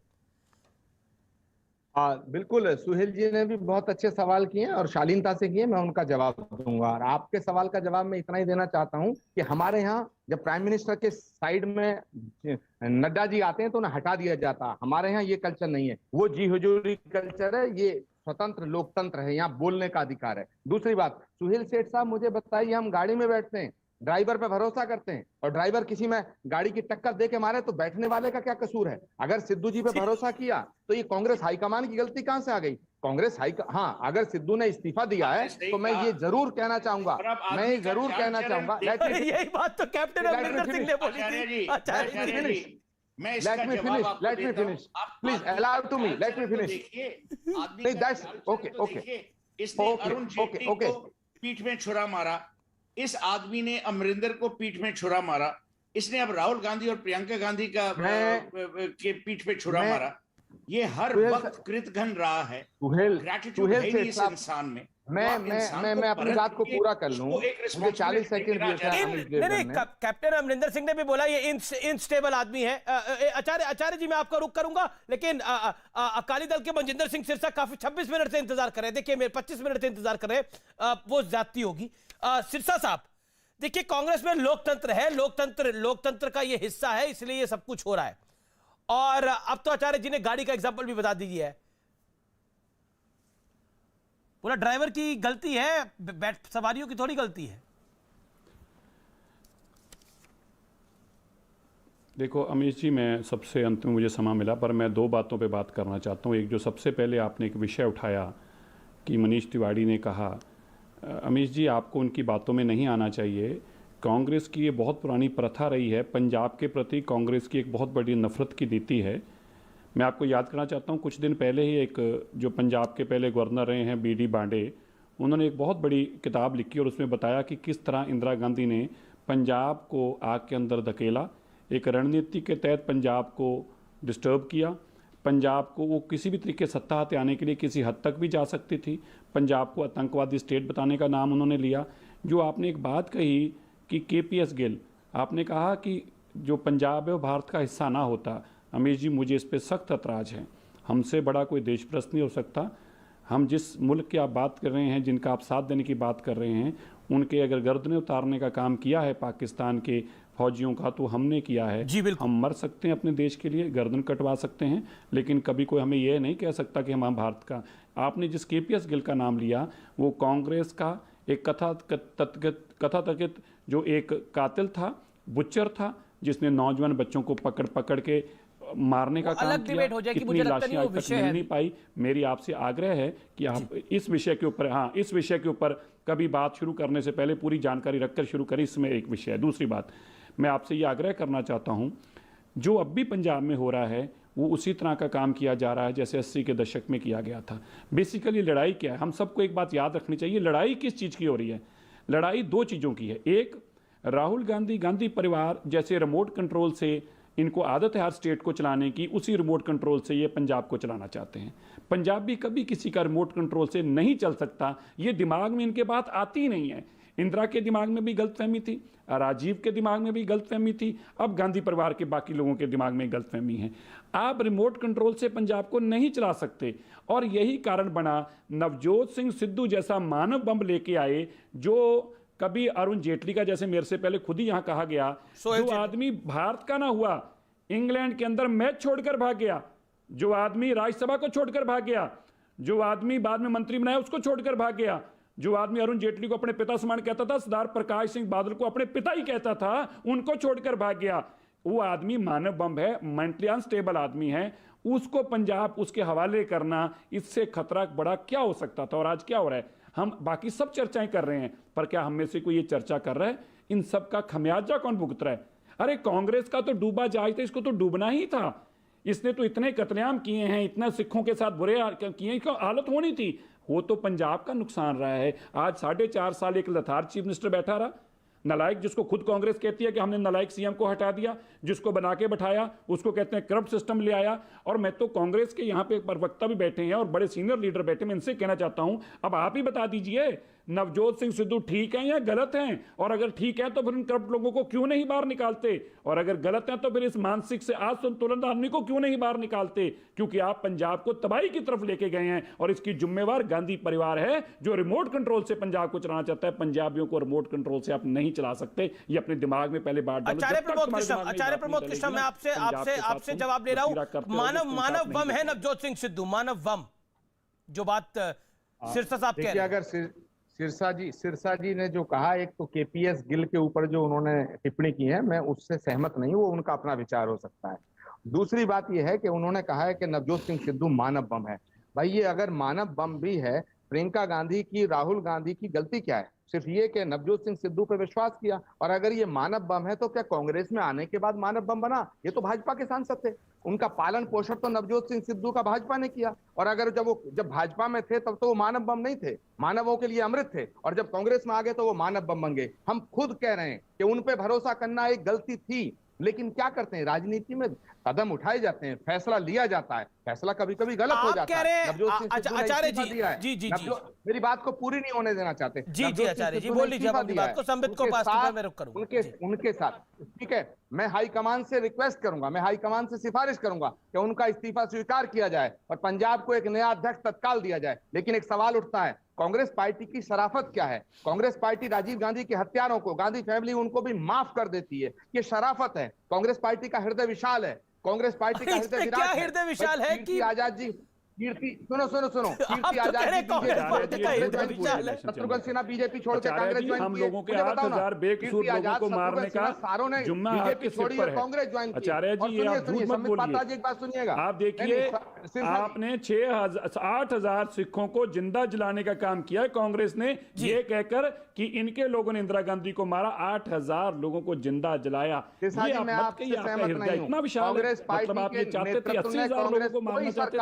बिल्कुल, सुहेल जी ने भी बहुत अच्छे सवाल किए और शालीनता से किए, मैं उनका जवाब दूंगा। और आपके सवाल का जवाब मैं इतना ही देना चाहता हूं कि हमारे यहाँ जब प्राइम मिनिस्टर के साइड में नड्डा जी आते हैं तो उन्हें हटा दिया जाता। हमारे यहाँ ये कल्चर नहीं है, वो जी हुजूरी कल्चर है, ये स्वतंत्र लोकतंत्र है, यहाँ बोलने का अधिकार है। दूसरी बात, सुहेल सेठ साहब मुझे बताइए, हम गाड़ी में बैठते हैं, ड्राइवर पे भरोसा करते हैं, और ड्राइवर किसी में गाड़ी की टक्कर दे के मारे तो बैठने वाले का क्या कसूर है? अगर सिद्धू जी पे भरोसा किया तो ये कांग्रेस हाईकमान की गलती कहां से आ गई? कांग्रेस हाँ, अगर सिद्धू ने इस्तीफा दिया है तो मैं ये जरूर कहना चाहूंगा,
यही बात तो कैप्टन अमरिंदर सिंह ने बोली थी।
Let me finish. Please allow to me. Let me finish. That's okay.
इसने अरुण जेटली को पीठ में छुरा मारा, इस आदमी ने अमरिंदर को पीठ में छुरा मारा, इसने अब राहुल गांधी और प्रियंका गांधी का के पीठ पे छुरा मारा। ये हर वक्त कृतघ्न रहा है, ग्रैटिट्यूड है नहीं इस इंसान में।
मैं अपनी बात को पूरा कर लूं, मुझे 40 सेकंड
नहीं, कैप्टन अमरिंदर सिंह ने भी बोला ये इनस्टेबल आदमी है। आचार्य जी, मैं आपका रुख करूंगा, लेकिन अकाली दल के मनजिंदर सिंह सिरसा काफी 26 मिनट से इंतजार कर रहे हैं। देखिए, मेरे 25 मिनट से इंतजार कर रहे हैं, वो ज्यादती होगी। सिरसा साहब, देखिए, कांग्रेस में लोकतंत्र है, लोकतंत्र का ये हिस्सा है, इसलिए ये सब कुछ हो रहा है। और अब तो आचार्य जी ने गाड़ी का एग्जाम्पल भी बता दीजिए है, पूरा ड्राइवर की गलती है, सवारियों की थोड़ी गलती है।
देखो अमीश जी, मैं सबसे अंत में मुझे समय मिला, पर मैं 2 बातों पे बात करना चाहता हूँ। एक, जो सबसे पहले आपने एक विषय उठाया कि मनीष तिवारी ने कहा, अमीश जी आपको उनकी बातों में नहीं आना चाहिए। कांग्रेस की ये बहुत पुरानी प्रथा रही है, पंजाब के प्रति कांग्रेस की एक बहुत बड़ी नफरत की नीति है। मैं आपको याद करना चाहता हूँ, कुछ दिन पहले ही एक जो पंजाब के पहले गवर्नर रहे हैं BD बांडे, उन्होंने एक बहुत बड़ी किताब लिखी और उसमें बताया कि किस तरह इंदिरा गांधी ने पंजाब को आग के अंदर धकेला, एक रणनीति के तहत पंजाब को डिस्टर्ब किया। पंजाब को वो किसी भी तरीके सत्ता हाथ आने के लिए किसी हद तक भी जा सकती थी। पंजाब को आतंकवादी स्टेट बताने का नाम उन्होंने लिया। जो आपने एक बात कही कि केपीएस गिल, आपने कहा कि जो पंजाब है वो भारत का हिस्सा ना होता। अमीश जी, मुझे इस पे सख्त एतराज़ है। हमसे बड़ा कोई देशभ्रष्ट नहीं हो सकता। हम जिस मुल्क की आप बात कर रहे हैं, जिनका आप साथ देने की बात कर रहे हैं, उनके अगर गर्दनें उतारने का काम किया है पाकिस्तान के फौजियों का, तो हमने किया है।
जी बिल्कुल।
हम मर सकते हैं अपने देश के लिए, गर्दन कटवा सकते हैं, लेकिन कभी कोई हमें यह नहीं कह सकता कि हम भारत का। आपने जिस केपीएस गिल का नाम लिया, वो कांग्रेस का एक कथाकथित जो एक कातिल था, बुच्चर था, जिसने नौजवान बच्चों को पकड़ पकड़ के मारने का काम
अलग डिबेट हो जाए कि मुझे लगता नहीं वो विषय
मिल नहीं पाई। मेरी आपसे आग्रह है कि आप इस विषय के ऊपर, हाँ, इस विषय के ऊपर कभी बात शुरू करने से पहले पूरी जानकारी रखकर शुरू करें। इसमें एक विषय है। दूसरी बात, मैं आपसे ये आग्रह करना चाहता हूँ, जो अब भी पंजाब में हो रहा है वो उसी तरह का काम किया जा रहा है जैसे 80 के दशक में किया गया था। बेसिकली लड़ाई क्या है, हम सबको एक बात याद रखनी चाहिए। लड़ाई किस चीज़ की हो रही है? लड़ाई दो चीज़ों की है। एक, राहुल गांधी, गांधी परिवार जैसे रिमोट कंट्रोल से इनको आदत है हर स्टेट को चलाने की, उसी रिमोट कंट्रोल से ये पंजाब को चलाना चाहते हैं। पंजाब भी कभी किसी का रिमोट कंट्रोल से नहीं चल सकता, ये दिमाग में इनके बात आती ही नहीं है। इंदिरा के दिमाग में भी गलतफहमी थी, राजीव के दिमाग में भी गलतफहमी थी, अब गांधी परिवार के बाकी लोगों के दिमाग में गलतफहमी है। आप रिमोट कंट्रोल से पंजाब को नहीं चला सकते, और यही कारण बना नवजोत सिंह सिद्धू जैसा मानव बम लेके आए, जो कभी अरुण जेटली का, जैसे मेरे से पहले खुद ही यहां कहा गया, जो आदमी भारत का ना हुआ, इंग्लैंड के अंदर मैच छोड़कर भाग गया, जो आदमी राज्यसभा को छोड़कर भाग गया, जो आदमी बाद में मंत्री बनाया उसको छोड़कर भाग गया, जो आदमी अरुण जेटली को अपने पिता समान कहता था, सरदार प्रकाश सिंह बादल को अपने पिता ही कहता था, उनको छोड़कर भाग गया। वो आदमी मानव बम है, मेंटली अनस्टेबल आदमी है। उसको पंजाब उसके हवाले करना, इससे खतरा बड़ा क्या हो सकता था? और आज क्या हो रहा है? हम बाकी सब चर्चाएं कर रहे हैं, पर क्या हम में से कोई ये चर्चा कर रहा है इन सब का खमियाजा कौन भुगत रहा है? अरे कांग्रेस का तो डूबा जहाज था, इसको तो डूबना ही था। इसने तो इतने कत्लेआम किए हैं, इतना सिखों के साथ बुरे किए, इसको हालत होनी थी। वो तो पंजाब का नुकसान रहा है। आज 4.5 साल एक लथार चीफ मिनिस्टर बैठा रहा, नलायक, जिसको खुद कांग्रेस कहती है कि हमने नलायक सीएम को हटा दिया, जिसको बना के बैठाया उसको कहते हैं करप्ट सिस्टम ले आया। और मैं तो कांग्रेस के यहाँ पे प्रवक्ता भी बैठे हैं और बड़े सीनियर लीडर बैठे, मैं इनसे कहना चाहता हूं, अब आप ही बता दीजिए नवजोत सिंह सिद्धू ठीक हैं या गलत हैं? और अगर ठीक है तो फिर इन करप्ट लोगों को क्यों नहीं बाहर निकालते? और अगर गलत है तो फिर इस मानसिक से असंतुलन आदमी को क्यों नहीं बाहर निकालते? क्योंकि आप पंजाब को तबाही की तरफ लेके गए हैं, और इसकी जिम्मेवार गांधी परिवार है, जो रिमोट कंट्रोल से पंजाब को चलाना चाहता है। पंजाबियों को रिमोट कंट्रोल से आप नहीं चला सकते, ये अपने दिमाग में पहले बात डालो।
आचार्य प्रमोद कृष्ण, मैं आपसे जवाब ले रहा हूं। मानव बम है नवजोत सिंह सिद्धू, मानव बम, जो बात सिरसा साहब कह रहे हैं।
अगर सिरसा जी ने जो कहा, एक तो केपीएस गिल के ऊपर जो उन्होंने टिप्पणी की है, मैं उससे सहमत नहीं हूं, वो उनका अपना विचार हो सकता है। दूसरी बात यह है कि उन्होंने कहा है कि नवजोत सिंह सिद्धू मानव बम है। भाई, ये अगर मानव बम भी है, प्रियंका गांधी की, राहुल गांधी की गलती क्या है? सिर्फ ये कि नवजोत सिंह सिद्धू पे विश्वास किया। और अगर ये मानव बम है तो क्या कांग्रेस में आने के बाद मानव बम बना? ये तो भाजपा के सांसद थे, उनका पालन पोषण तो नवजोत सिंह सिद्धू का भाजपा ने किया। और अगर जब भाजपा में थे तब तो वो मानव बम नहीं थे, मानवों के लिए अमृत थे, और जब कांग्रेस में आ गए तो वो मानव बम बन गए। हम खुद कह रहे हैं कि उन पे भरोसा करना एक गलती थी, लेकिन क्या करते हैं, राजनीति में कदम उठाए जाते हैं, फैसला लिया जाता है, फैसला कभी कभी गलत हो जाता है।
आचार्य जी,
मेरी बात को पूरी नहीं होने देना चाहते।
जी आचार्य जी, बोल लीजिए अपनी बात को, संबित को पास में रुक करूंगा।
उनके साथ ठीक है, मैं हाईकमान से रिक्वेस्ट करूंगा, मैं हाईकमान से सिफारिश करूंगा कि उनका इस्तीफा स्वीकार किया जाए और पंजाब को एक नया अध्यक्ष तत्काल दिया जाए। लेकिन एक सवाल उठता है, कांग्रेस पार्टी की शराफत क्या है? कांग्रेस पार्टी राजीव गांधी के हत्यारों को, गांधी फैमिली उनको भी माफ कर देती है, ये शराफत है। कांग्रेस पार्टी का हृदय विशाल है, कांग्रेस पार्टी का हृदय विराट है।
हृदय विशाल है कि
आजाद जी, कीर्ति, सुनो कीर्ति आजाद जी शत्रुघ्न सिन्हा बीजेपी छोड़ के कांग्रेस ज्वाइन
हम लोगों के 8,000 बेकसूर लोगों को मारने का जुम्मा आपके सिर पर है।
कांग्रेस ज्वाइन की।
आचार्य जी, ये आप झूठ मत बोलिए।
एक बात सुनिएगा,
आप देखिए, आपने 8,000 सिखों को जिंदा जलाने का काम किया है कांग्रेस ने, ये कहकर कि इनके लोगों ने इंदिरा गांधी को मारा। 8,000 लोगों को जिंदा जलाया। ये आप मत कहिए, आपका हृदय इतना विशाल है, मतलब आप ये चाहते थे 80,000 लोगों को मारना चाहते थे।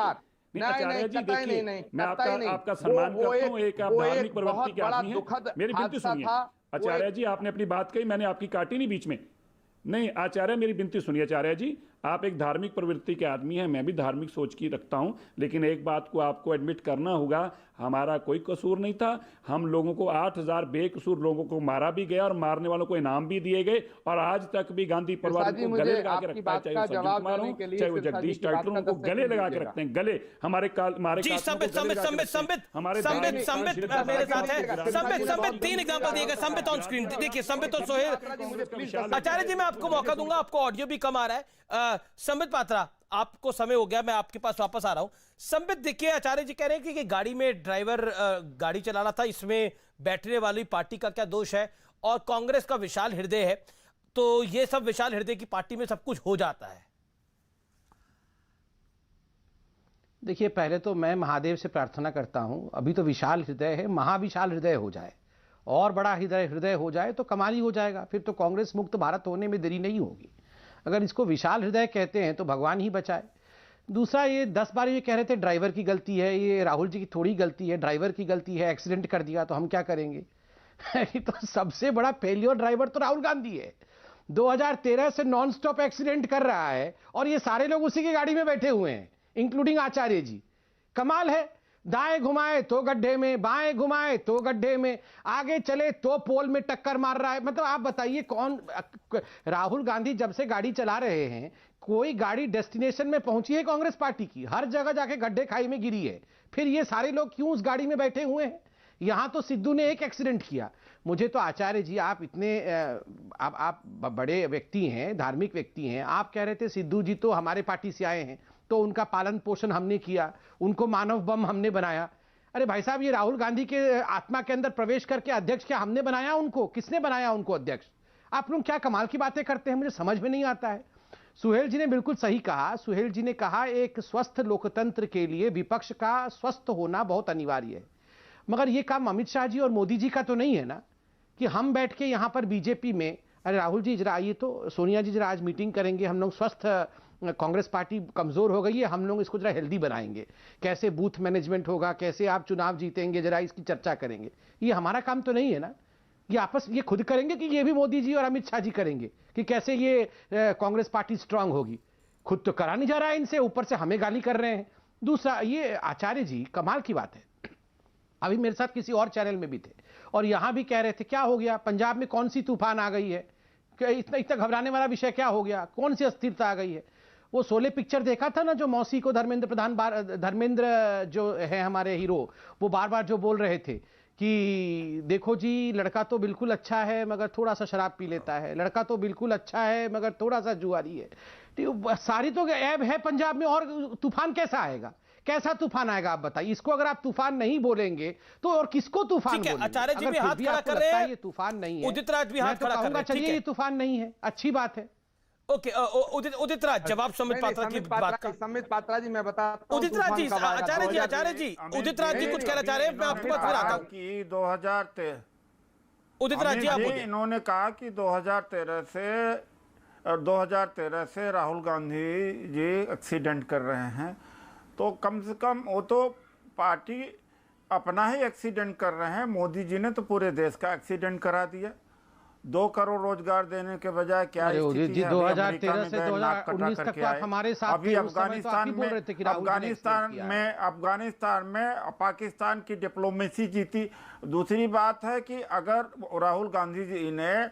आचार्य जी देखिए, मैं आपका सम्मान करता हूँ, एक आप धार्मिक प्रवृत्ति के आदमी हैं। मेरी विनती सुनिए आचार्य जी, आपने अपनी बात कही, मैंने आपकी काटी नहीं बीच में। नहीं आचार्य, मेरी विनती सुनिए आचार्य जी, आप एक धार्मिक प्रवृत्ति के आदमी हैं, मैं भी धार्मिक सोच की रखता हूं, लेकिन एक बात को आपको एडमिट करना होगा, हमारा कोई कसूर नहीं था। हम लोगों को 8000 बेकसूर लोगों को मारा भी गया और मारने वालों को इनाम भी दिए गए, और आज तक भी गांधी परिवार को गले लगा के रखता है, चाहे वो संजीव कुमार हो, चाहे वो जगदीश टाइटलर, उनको गले लगा के रखते हैं, गले हमारे
जी। संबित मेरे साथ है। संबित 3 एग्जांपल दिए गए। संबित ऑन स्क्रीन देखिए, संबित और सोहेल। आचार्य जी मैं आपको मौका दूंगा, आपको ऑडियो भी कम आ रहा है। संबित पात्रा, आपको समय हो गया, मैं आपके पास वापस आ रहा हूं। संबित देखिए, आचार्य जी कह रहे हैं कि गाड़ी में ड्राइवर गाड़ी चला रहा था, इसमें बैठने वाली पार्टी का क्या दोष है, और कांग्रेस का विशाल हृदय है, तो ये सब विशाल हृदय की पार्टी में सब कुछ हो जाता है।
देखिए, पहले तो मैं महादेव से प्रार्थना करता हूं, अभी तो विशाल हृदय है, महाविशाल हृदय हो जाए और बड़ा हृदय हो जाए तो कमाल ही हो जाएगा, फिर तो कांग्रेस मुक्त भारत होने में देरी नहीं होगी। अगर इसको विशाल हृदय कहते हैं तो भगवान ही बचाए। दूसरा, ये 10 बार ये कह रहे थे ड्राइवर की गलती है, ये राहुल जी की थोड़ी गलती है, ड्राइवर की गलती है, एक्सीडेंट कर दिया तो हम क्या करेंगे। तो सबसे बड़ा फेलियर ड्राइवर तो राहुल गांधी है। 2013 से नॉन स्टॉप एक्सीडेंट कर रहा है और ये सारे लोग उसी की गाड़ी में बैठे हुए हैं, इंक्लूडिंग आचार्य जी। कमाल है, दाएं घुमाए तो गड्ढे में, बाएं घुमाए तो गड्ढे में, आगे चले तो पोल में टक्कर मार रहा है। मतलब आप बताइए, कौन राहुल गांधी जब से गाड़ी चला रहे हैं, कोई गाड़ी डेस्टिनेशन में पहुंची है कांग्रेस पार्टी की? हर जगह जाके गड्ढे खाई में गिरी है। फिर ये सारे लोग क्यों उस गाड़ी में बैठे हुए हैं? यहां तो सिद्धू ने एक एक्सीडेंट किया। मुझे तो आचार्य जी, आप इतने आप बड़े व्यक्ति हैं, धार्मिक व्यक्ति हैं, आप कह रहे थे सिद्धू जी तो हमारे पार्टी से आए हैं, तो उनका पालन पोषण हमने किया, उनको मानव बम हमने बनाया। अरे भाई साहब, ये राहुल गांधी के आत्मा के अंदर प्रवेश करके अध्यक्ष क्या हमने बनाया उनको? किसने बनाया उनको अध्यक्ष? आप लोग क्या कमाल की बातें करते हैं, मुझे समझ में नहीं आता है। सुहेल जी ने बिल्कुल सही कहा। सुहेल जी ने कहा एक स्वस्थ लोकतंत्र के लिए विपक्ष का स्वस्थ होना बहुत अनिवार्य है। मगर ये काम अमित शाह जी और मोदी जी का तो नहीं है ना, कि हम बैठ के यहाँ पर बीजेपी में, अरे राहुल जी जरा आइए, तो सोनिया जी जरा आज मीटिंग करेंगे, हम लोग स्वस्थ, कांग्रेस पार्टी कमजोर हो गई है, हम लोग इसको जरा हेल्दी बनाएंगे, कैसे बूथ मैनेजमेंट होगा, कैसे आप चुनाव जीतेंगे, जरा इसकी चर्चा करेंगे। ये हमारा काम तो नहीं है ना। ये आपस ये खुद करेंगे कि ये भी मोदी जी और अमित शाह जी करेंगे कि कैसे ये कांग्रेस पार्टी स्ट्रांग होगी? खुद तो करा नहीं जा रहा है इनसे, ऊपर से हमें गाली कर रहे हैं। दूसरा, ये आचार्य जी कमाल की बात है, अभी मेरे साथ किसी और चैनल में भी थे और यहां भी कह रहे थे क्या हो गया, पंजाब में कौन सी तूफान आ गई है, इतना घबराने वाला विषय क्या हो गया, कौन सी अस्थिरता आ गई है। वो शोले पिक्चर देखा था ना, जो मौसी को धर्मेंद्र जो है हमारे हीरो, वो बार बार जो बोल रहे थे कि देखो जी, लड़का तो बिल्कुल अच्छा है मगर थोड़ा सा शराब पी लेता है, लड़का तो बिल्कुल अच्छा है मगर थोड़ा सा जुआरी है। तो सारी तो ऐब है पंजाब में, और तूफान कैसा आएगा? कैसा तूफान आएगा आप बताइए? इसको अगर आप तूफान नहीं बोलेंगे तो और किसको तूफान बोलेंगे?
आचार्य जी भी हाथ खड़ा कर रहे हैं,
ये तूफान नहीं है।
उदित राज भी हाथ खड़ा कर रहे हैं,
चलिए ये तूफान नहीं है, अच्छी बात है।
ओके, उदित राज, जवाब संबित पात्रा की बात का।
संबित पात्रा जी मैं बताता हूं,
उदित राज जी, आचार्य जी उदित राज जी कुछ कहना चाह रहे हैं, मैं आपके पास फिर आता हूं
कि 2013
उदित राज जी, आप
इन्होंने कहा कि 2013 से राहुल गांधी जी एक्सीडेंट कर रहे हैं, तो कम से कम वो तो पार्टी अपना ही एक्सीडेंट कर रहे हैं। मोदी जी ने तो पूरे देश का एक्सीडेंट करा दिया। 2 करोड़ रोजगार देने के बजाय क्या स्थिति है?
2013 से 2019 तक तो आप हमारे साथ
अभी अफगानिस्तान में पाकिस्तान की डिप्लोमेसी जीती। दूसरी बात है कि अगर राहुल गांधी जी ने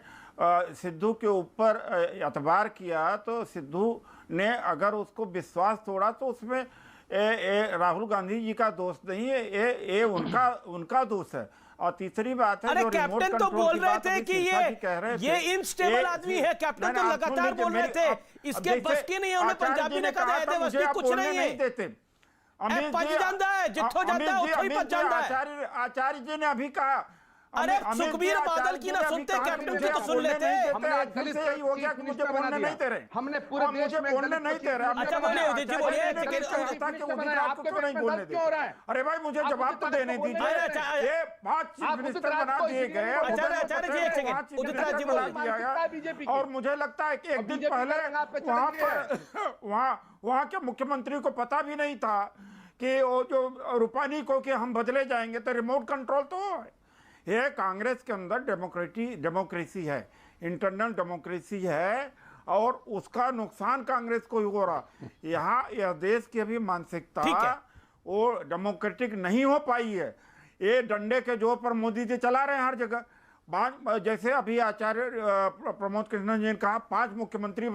सिद्धू के ऊपर एतबार किया, तो सिद्धू ने अगर उसको विश्वास तोड़ा, तो उसमें राहुल गांधी जी का दोष नहीं है, ये उनका दोष है। और तीसरी बात है,
अरे कैप्टन तो बोल रहे थे कि ये इनस्टेबल आदमी है, कैप्टन तो लगातार बोल रहे थे इसके बस की नहीं है, उन्हें पंजाबी ने कहा है बस की कुछ नहीं है, पच जाता है, जिथो जाता है उथो ही पच जाता है।
आचार्य जी ने अभी कहा,
अरे सुखबीर बादल की ना सुनते, कैप्टन की तो सुन लेते।
यही हो गया कि मुझे बोलने नहीं दे रहे,
हमने पूरे देश में
बोलने नहीं दे रहे।
अच्छा बोलिए उदित जी, बोलिए।
नहीं बोलने दे। अरे भाई मुझे जवाब तो देने दीजिए। ये 5 चीफ मिनिस्टर बना दिए गए,
उदित राज जी बोलिए।
और मुझे लगता है कि एक दिन पहले वहां के मुख्यमंत्री को पता भी नहीं था कि वो जो रूपानी को कि हम बदले जाएंगे, तो रिमोट कंट्रोल तो है। ये कांग्रेस के अंदर डेमोक्रेसी है, इंटरनल डेमोक्रेसी है, और उसका नुकसान कांग्रेस को ही हो रहा। यहाँ यह देश की अभी मानसिकता वो डेमोक्रेटिक नहीं हो पाई है। ये डंडे के जोर पर मोदी जी चला रहे हैं हर जगह। जैसे अभी आचार्य प्रमोद कृष्णन जी ने कहा 5 मुख्यमंत्री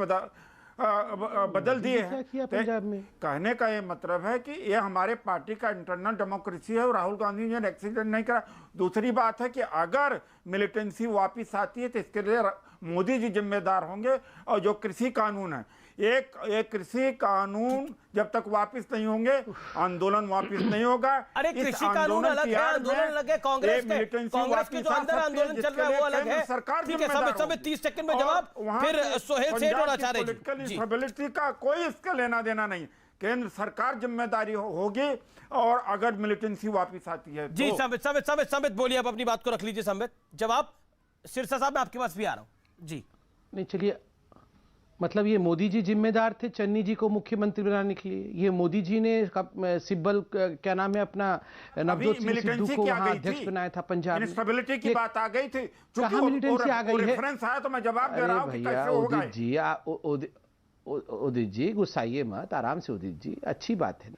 बदल दिए हैं।
पंजाब में
कहने का ये मतलब है कि ये हमारे पार्टी का इंटरनल डेमोक्रेसी है और राहुल गांधी जी ने एक्सीडेंट नहीं करा। दूसरी बात है कि अगर मिलिटेंसी वापस आती है तो इसके लिए मोदी जी जिम्मेदार होंगे। और जो कृषि कानून है, एक कृषि कानून जब तक वापस नहीं होंगे आंदोलन वापस नहीं होगा।
अरे कृषि कानून अलग है, आंदोलन अलग है। कांग्रेस के जो अंदर आंदोलन चल रहा है वो अलग है।
सरकार
ठीक है, सब 30 सेकंड में जवाब, फिर सोहेल सेठ और आचार्य जी।
पॉलिटिकल इंस्टेबिलिटी का कोई इसका लेना देना नहीं। केंद्र सरकार जिम्मेदारी होगी और अगर मिलिटेंसी वापस आती है
जी। संबित बोलिए, आप अपनी बात को रख लीजिए। संबित जवाब। सिरसा साहब मैं आपके पास भी आ रहा हूं जी।
नहीं चलिए, मतलब ये मोदी जी जिम्मेदार थे चन्नी जी को मुख्यमंत्री बनाने के लिए। ये मोदी जी ने सिब्बल क्या नाम है अपना, नवजोत सिंह सिद्धू को वहां अध्यक्ष बनाया था पंजाब में।
इंस्टेबिलिटी की बात आ गई थी,
कहां मिलिटेंसी आ गई है?
रेफरेंस आया तो मैं जवाब दे रहा हूं कि कैसे होगा।
उदित जी गुस्साइए मत, आराम से। उदित जी अच्छी बात है ना।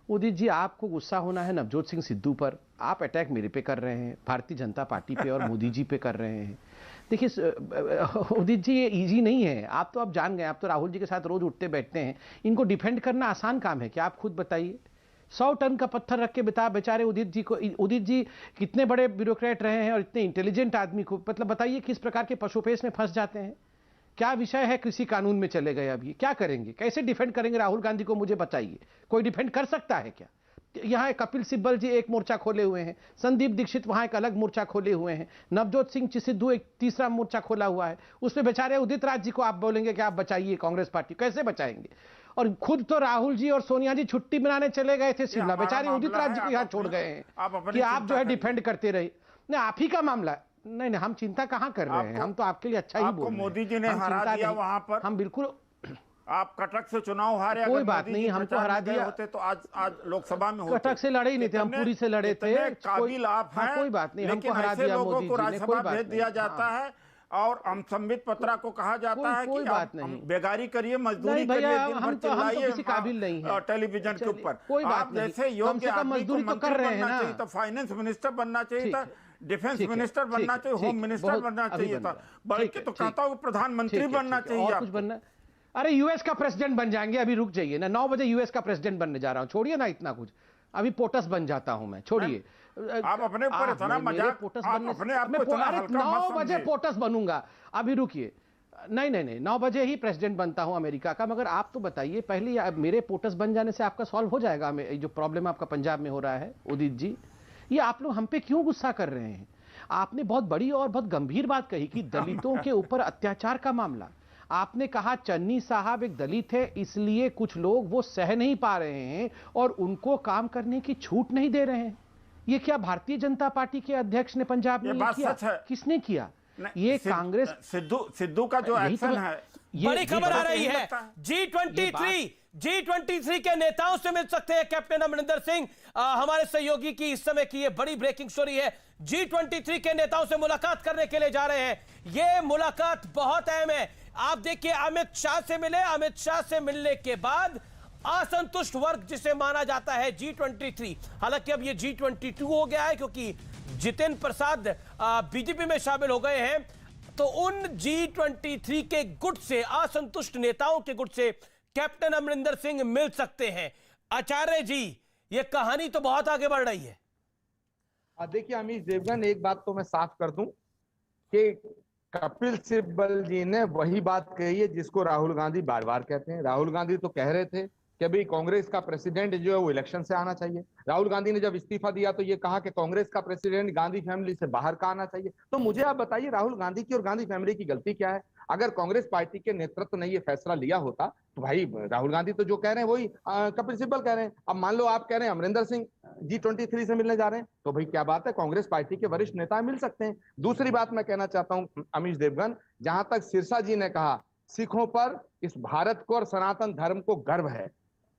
उदित जी आपको गुस्सा होना है नवजोत सिंह सिद्धू पर, आप अटैक मेरे पे कर रहे हैं, भारतीय जनता पार्टी पे और मोदी जी पे कर रहे हैं। देखिए उदित जी ये इजी नहीं है। आप तो अब जान गए, आप तो राहुल जी के साथ रोज उठते बैठते हैं। इनको डिफेंड करना आसान काम है क्या? आप खुद बताइए। 100 टन का पत्थर रख के बेचारे उदित जी को। उदित जी कितने बड़े ब्यूरोक्रेट रहे हैं और इतने इंटेलिजेंट आदमी को, मतलब बताइए किस प्रकार के पशुपेश में फंस जाते हैं। क्या विषय है, कृषि कानून में चले गए। अब ये क्या करेंगे, कैसे डिफेंड करेंगे राहुल गांधी को? मुझे बताइए, कोई डिफेंड कर सकता है क्या? यहाँ कपिल सिब्बल जी एक मोर्चा खोले हुए हैं, संदीप दीक्षित वहां एक अलग मोर्चा खोले हुए हैं, नवजोत सिंह सिद्धू एक तीसरा मोर्चा खोला हुआ है। उसमें बेचारे उदित राज जी को आप बोलेंगे कि आप बचाइए कांग्रेस पार्टी, कैसे बचाएंगे? और खुद तो राहुल जी और सोनिया जी छुट्टी मनाने चले गए थे शिमला, बेचारे उदित राज जी को यहाँ छोड़ गए हैं कि आप जो है डिफेंड करते रहे। नहीं, आप ही का मामला। नहीं, हम चिंता कहाँ कर रहे हैं, हम तो आपके लिए अच्छा ही बोल रहे हैं।
मोदी जी ने हरा दिया वहां पर,
हम बिल्कुल।
आप कटक से चुनाव हारे,
कोई बात नहीं, हमको हरा दिया
होते तो आज लोकसभा में होते।
कटक से लड़े ही नहीं थे, हम पूरी से लड़े थे।
काबिल आप हैं,
कोई बात नहीं, हमको हरा दिया
लोगों
मोदी
को
जी ने।
राज्यसभा भेज दिया जाता है और हम संबित पत्रा को कहा जाता है कि आप बेगारी करिए, मजदूरी करिए, दिन भर चिल्लाइए टेलीविजन के ऊपर। आप जैसे योग्य आदमी को मंत्री बनना चाहिए था, फाइनेंस मिनिस्टर बनना चाहिए था, डिफेंस मिनिस्टर बनना चाहिए, होम मिनिस्टर बनना चाहिए था, बल्कि तो कहता हूँ प्रधानमंत्री बनना चाहिए।
कुछ बनना, अरे यूएस का प्रेसिडेंट बन जाएंगे। अभी रुक जाइए ना, 9 बजे यूएस का प्रेसिडेंट बनने जा रहा हूँ। छोड़िए ना इतना कुछ, अभी पोटस बन जाता हूं मैं। छोड़िए,
आप अपने ऊपर इतना मजाक,
पोटस बनने 9 बजे पोटस बनूंगा। अभी रुकिए, नहीं 9 बजे ही प्रेसिडेंट बनता हूं अमेरिका का। मगर आप तो बताइए पहले, मेरे पोटस बन जाने से आपका सॉल्व हो जाएगा जो प्रॉब्लम आपका पंजाब में हो रहा है? उदित जी, ये आप लोग हम पे क्यों गुस्सा कर रहे हैं? आपने बहुत बड़ी और बहुत गंभीर बात कही कि दलितों के ऊपर अत्याचार का मामला। आपने कहा चन्नी साहब एक दलित है, इसलिए कुछ लोग वो सह नहीं पा रहे हैं और उनको काम करने की छूट नहीं दे रहे हैं। ये क्या भारतीय जनता पार्टी के अध्यक्ष ने पंजाब में ये किया? किसने किया? ये कांग्रेस
सिद्धू का जो एक्शन है।
बड़ी खबर आ रही है, G23 के नेताओं से मिल सकते हैं कैप्टन अमरिंदर सिंह। हमारे सहयोगी की इस समय की ये बड़ी ब्रेकिंग स्टोरी है। G23 के नेताओं से मुलाकात करने के लिए जा रहे हैं। ये मुलाकात बहुत अहम है। आप देखिए, अमित शाह से मिले, अमित शाह से मिलने के बाद असंतुष्ट वर्ग जिसे माना जाता है G23, हालांकि अब ये G22 हो गया है क्योंकि जितिन प्रसाद बीजेपी में शामिल हो गए हैं। तो उन G23 के गुट से, असंतुष्ट नेताओं के गुट से कैप्टन अमरिंदर सिंह मिल सकते हैं। आचार्य जी, ये कहानी तो बहुत आगे बढ़ रही है।
देखिए अमीश देवगन, एक बात तो मैं साफ कर दूं कि कपिल सिब्बल जी ने वही बात कही है जिसको राहुल गांधी बार बार कहते हैं। राहुल गांधी तो कह रहे थे कि भाई कांग्रेस का प्रेसिडेंट जो है वो इलेक्शन से आना चाहिए। राहुल गांधी ने जब इस्तीफा दिया तो ये कहा कि कांग्रेस का प्रेसिडेंट गांधी फैमिली से बाहर का आना चाहिए। तो मुझे आप बताइए, राहुल गांधी की और गांधी फैमिली की गलती क्या है? अगर कांग्रेस पार्टी के नेतृत्व ने ये फैसला लिया होता तो भाई राहुल गांधी तो जो कह रहे हैं वही कपिल सिब्बल कह रहे हैं। अब मान लो आप कह रहे हैं अमरिंदर सिंह G23 से मिलने जा रहे हैं, तो भाई क्या बात है, कांग्रेस पार्टी के वरिष्ठ नेता मिल सकते हैं। दूसरी बात मैं कहना चाहता हूं अमीश देवगन, जहां तक सिरसा जी ने कहा सिखों पर, इस भारत को और सनातन धर्म को गर्व है,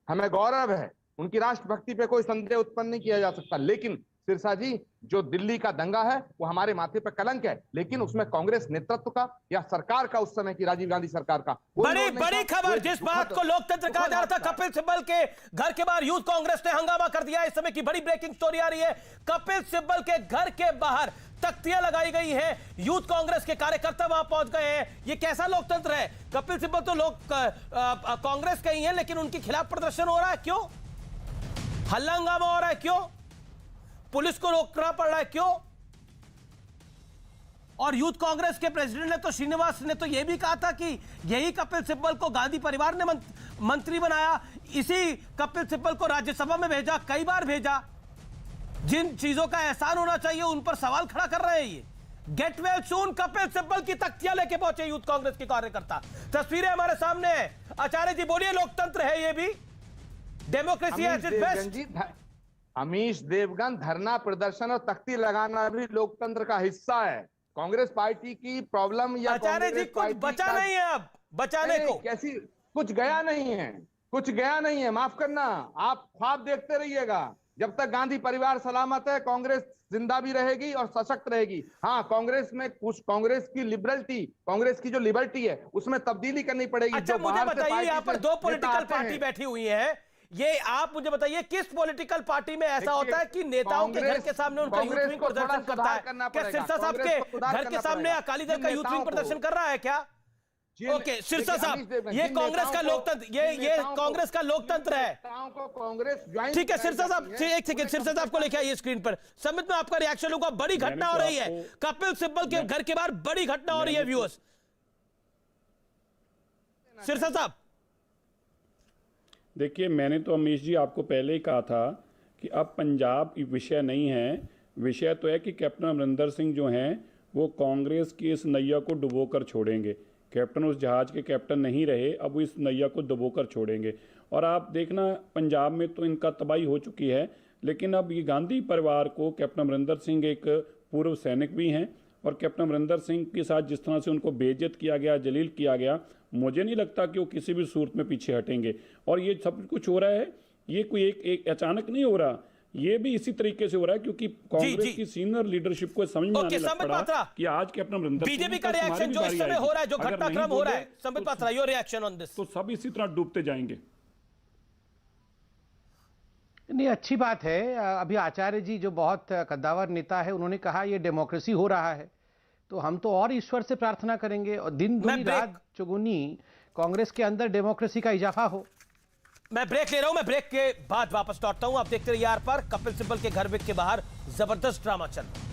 हमें गौरव है, उनकी राष्ट्रभक्ति पे कोई संदेह उत्पन्न नहीं किया जा सकता। लेकिन सिरसा जी, जो दिल्ली का दंगा है वो हमारे माथे पर कलंक है, लेकिन उसमें कांग्रेस नेतृत्व का या सरकार का, उस समय की राजीव गांधी सरकार का
बड़ी खबर, जिस बात को लोकतंत्र कहा जा रहा था, कपिल सिब्बल के घर के बाहर यूथ कांग्रेस ने हंगामा कर दिया। इस समय की बड़ी ब्रेकिंग स्टोरी आ रही है। कपिल सिब्बल के घर के बाहर तख्तियां लगाई गई हैं, यूथ कांग्रेस के कार्यकर्ता वहां पहुंच गए हैं। ये कैसा लोकतंत्र है? कपिल सिब्बल तो लोग कांग्रेस के ही हैं, लेकिन उनके खिलाफ प्रदर्शन हो रहा है, क्यों? हल्ला हंगामा हो रहा है, क्यों? पुलिस को रोकना पड़ रहा है, क्यों? और यूथ कांग्रेस के प्रेसिडेंट ने तो, श्रीनिवास ने तो यह भी कहा था कि यही कपिल सिब्बल को गांधी परिवार ने मंत्री बनाया, इसी कपिल सिब्बल को राज्यसभा में भेजा, कई बार भेजा। जिन चीजों का एहसान होना चाहिए उन पर सवाल खड़ा कर रहे हैं। ये get well soon Kapil Sibal की तख्तियां लेके पहुंचे यूथ कांग्रेस के कार्यकर्ता। तस्वीरें हमारे सामने है। आचार्य जी बोलिए, लोकतंत्र है ये भी? Democracy at its best?
Amish Devgan, धरना प्रदर्शन और तख्ती लगाना भी लोकतंत्र का हिस्सा है। कांग्रेस पार्टी की प्रॉब्लम या
आचार्य जी कुछ बचा नहीं है अब बचाने को?
कैसी? कुछ गया नहीं है, कुछ गया नहीं है, माफ करना। आप ख्वाब देखते रहिएगा। जब तक गांधी परिवार सलामत है, कांग्रेस जिंदा भी रहेगी और सशक्त रहेगी। हाँ, कांग्रेस में कुछ, कांग्रेस की लिबरटी, कांग्रेस की जो लिबर्टी है उसमें तब्दीली करनी पड़ेगी।
अच्छा, मुझे बताइए, यहाँ पर दो पॉलिटिकल पार्टी बैठी हुई है, ये आप मुझे बताइए किस पॉलिटिकल पार्टी में ऐसा होता है कि नेताओं के घर के सामने उनका यूथ विंग प्रदर्शन करता है? क्या सिरसा साहब के घर के सामने अकाली दल का यूथ विंग प्रदर्शन कर रहा है क्या? ओके, सिरसा साहब, ये कांग्रेस का लोकतंत्र, ये कांग्रेस का लोकतंत्र है। ठीक है सिरसा साहब, एक सेकंड, सिरसा साहब को लेके आइए स्क्रीन पर। समित में आपका रिएक्शन होगा। बड़ी घटना हो रही है, कपिल सिब्बल के घर के बाहर बड़ी घटना हो रही है व्यूअर्स। सिरसा साहब
देखिए, मैंने तो अमीश जी आपको पहले ही कहा था कि अब पंजाब विषय नहीं है। विषय तो है कि कैप्टन अमरिंदर सिंह जो हैं वो कांग्रेस की इस नैया को डुबोकर छोड़ेंगे। कैप्टन उस जहाज के कैप्टन नहीं रहे, अब वो इस नैया को डुबोकर छोड़ेंगे। और आप देखना, पंजाब में तो इनका तबाही हो चुकी है, लेकिन अब ये गांधी परिवार को, कैप्टन अमरिंदर सिंह एक पूर्व सैनिक भी हैं, और कैप्टन अमरिंदर सिंह के साथ जिस तरह से उनको बेइज्जत किया गया, जलील किया गया, मुझे नहीं लगता कि वो किसी भी सूरत में पीछे हटेंगे। और ये सब कुछ हो रहा है, ये कोई एक अचानक नहीं हो रहा, ये भी इसी तरीके से हो रहा है क्योंकि कांग्रेस की सीनियर लीडरशिप को समझ में आने लग पड़ा कि आज कैप्टन अमरिंदर
बीजेपी का रिएक्शन जो इस समय हो रहा है, जो घटनाक्रम हो रहा है, Sambit Patra, your reaction on this?
तो सब इसी तरह डूबते जाएंगे।
नहीं, अच्छी बात है। अभी आचार्य जी जो बहुत कद्दावर नेता है, उन्होंने कहा ये डेमोक्रेसी हो रहा है, तो हम तो और ईश्वर से प्रार्थना करेंगे और दिन दुनी रात चौगुनी कांग्रेस के अंदर डेमोक्रेसी का इजाफा हो।
मैं ब्रेक ले रहा हूं, मैं ब्रेक के बाद वापस लौटता हूं। आप देखते रहिए यार पर कपिल सिब्बल के घर के बाहर जबरदस्त ड्रामा चल रहा है।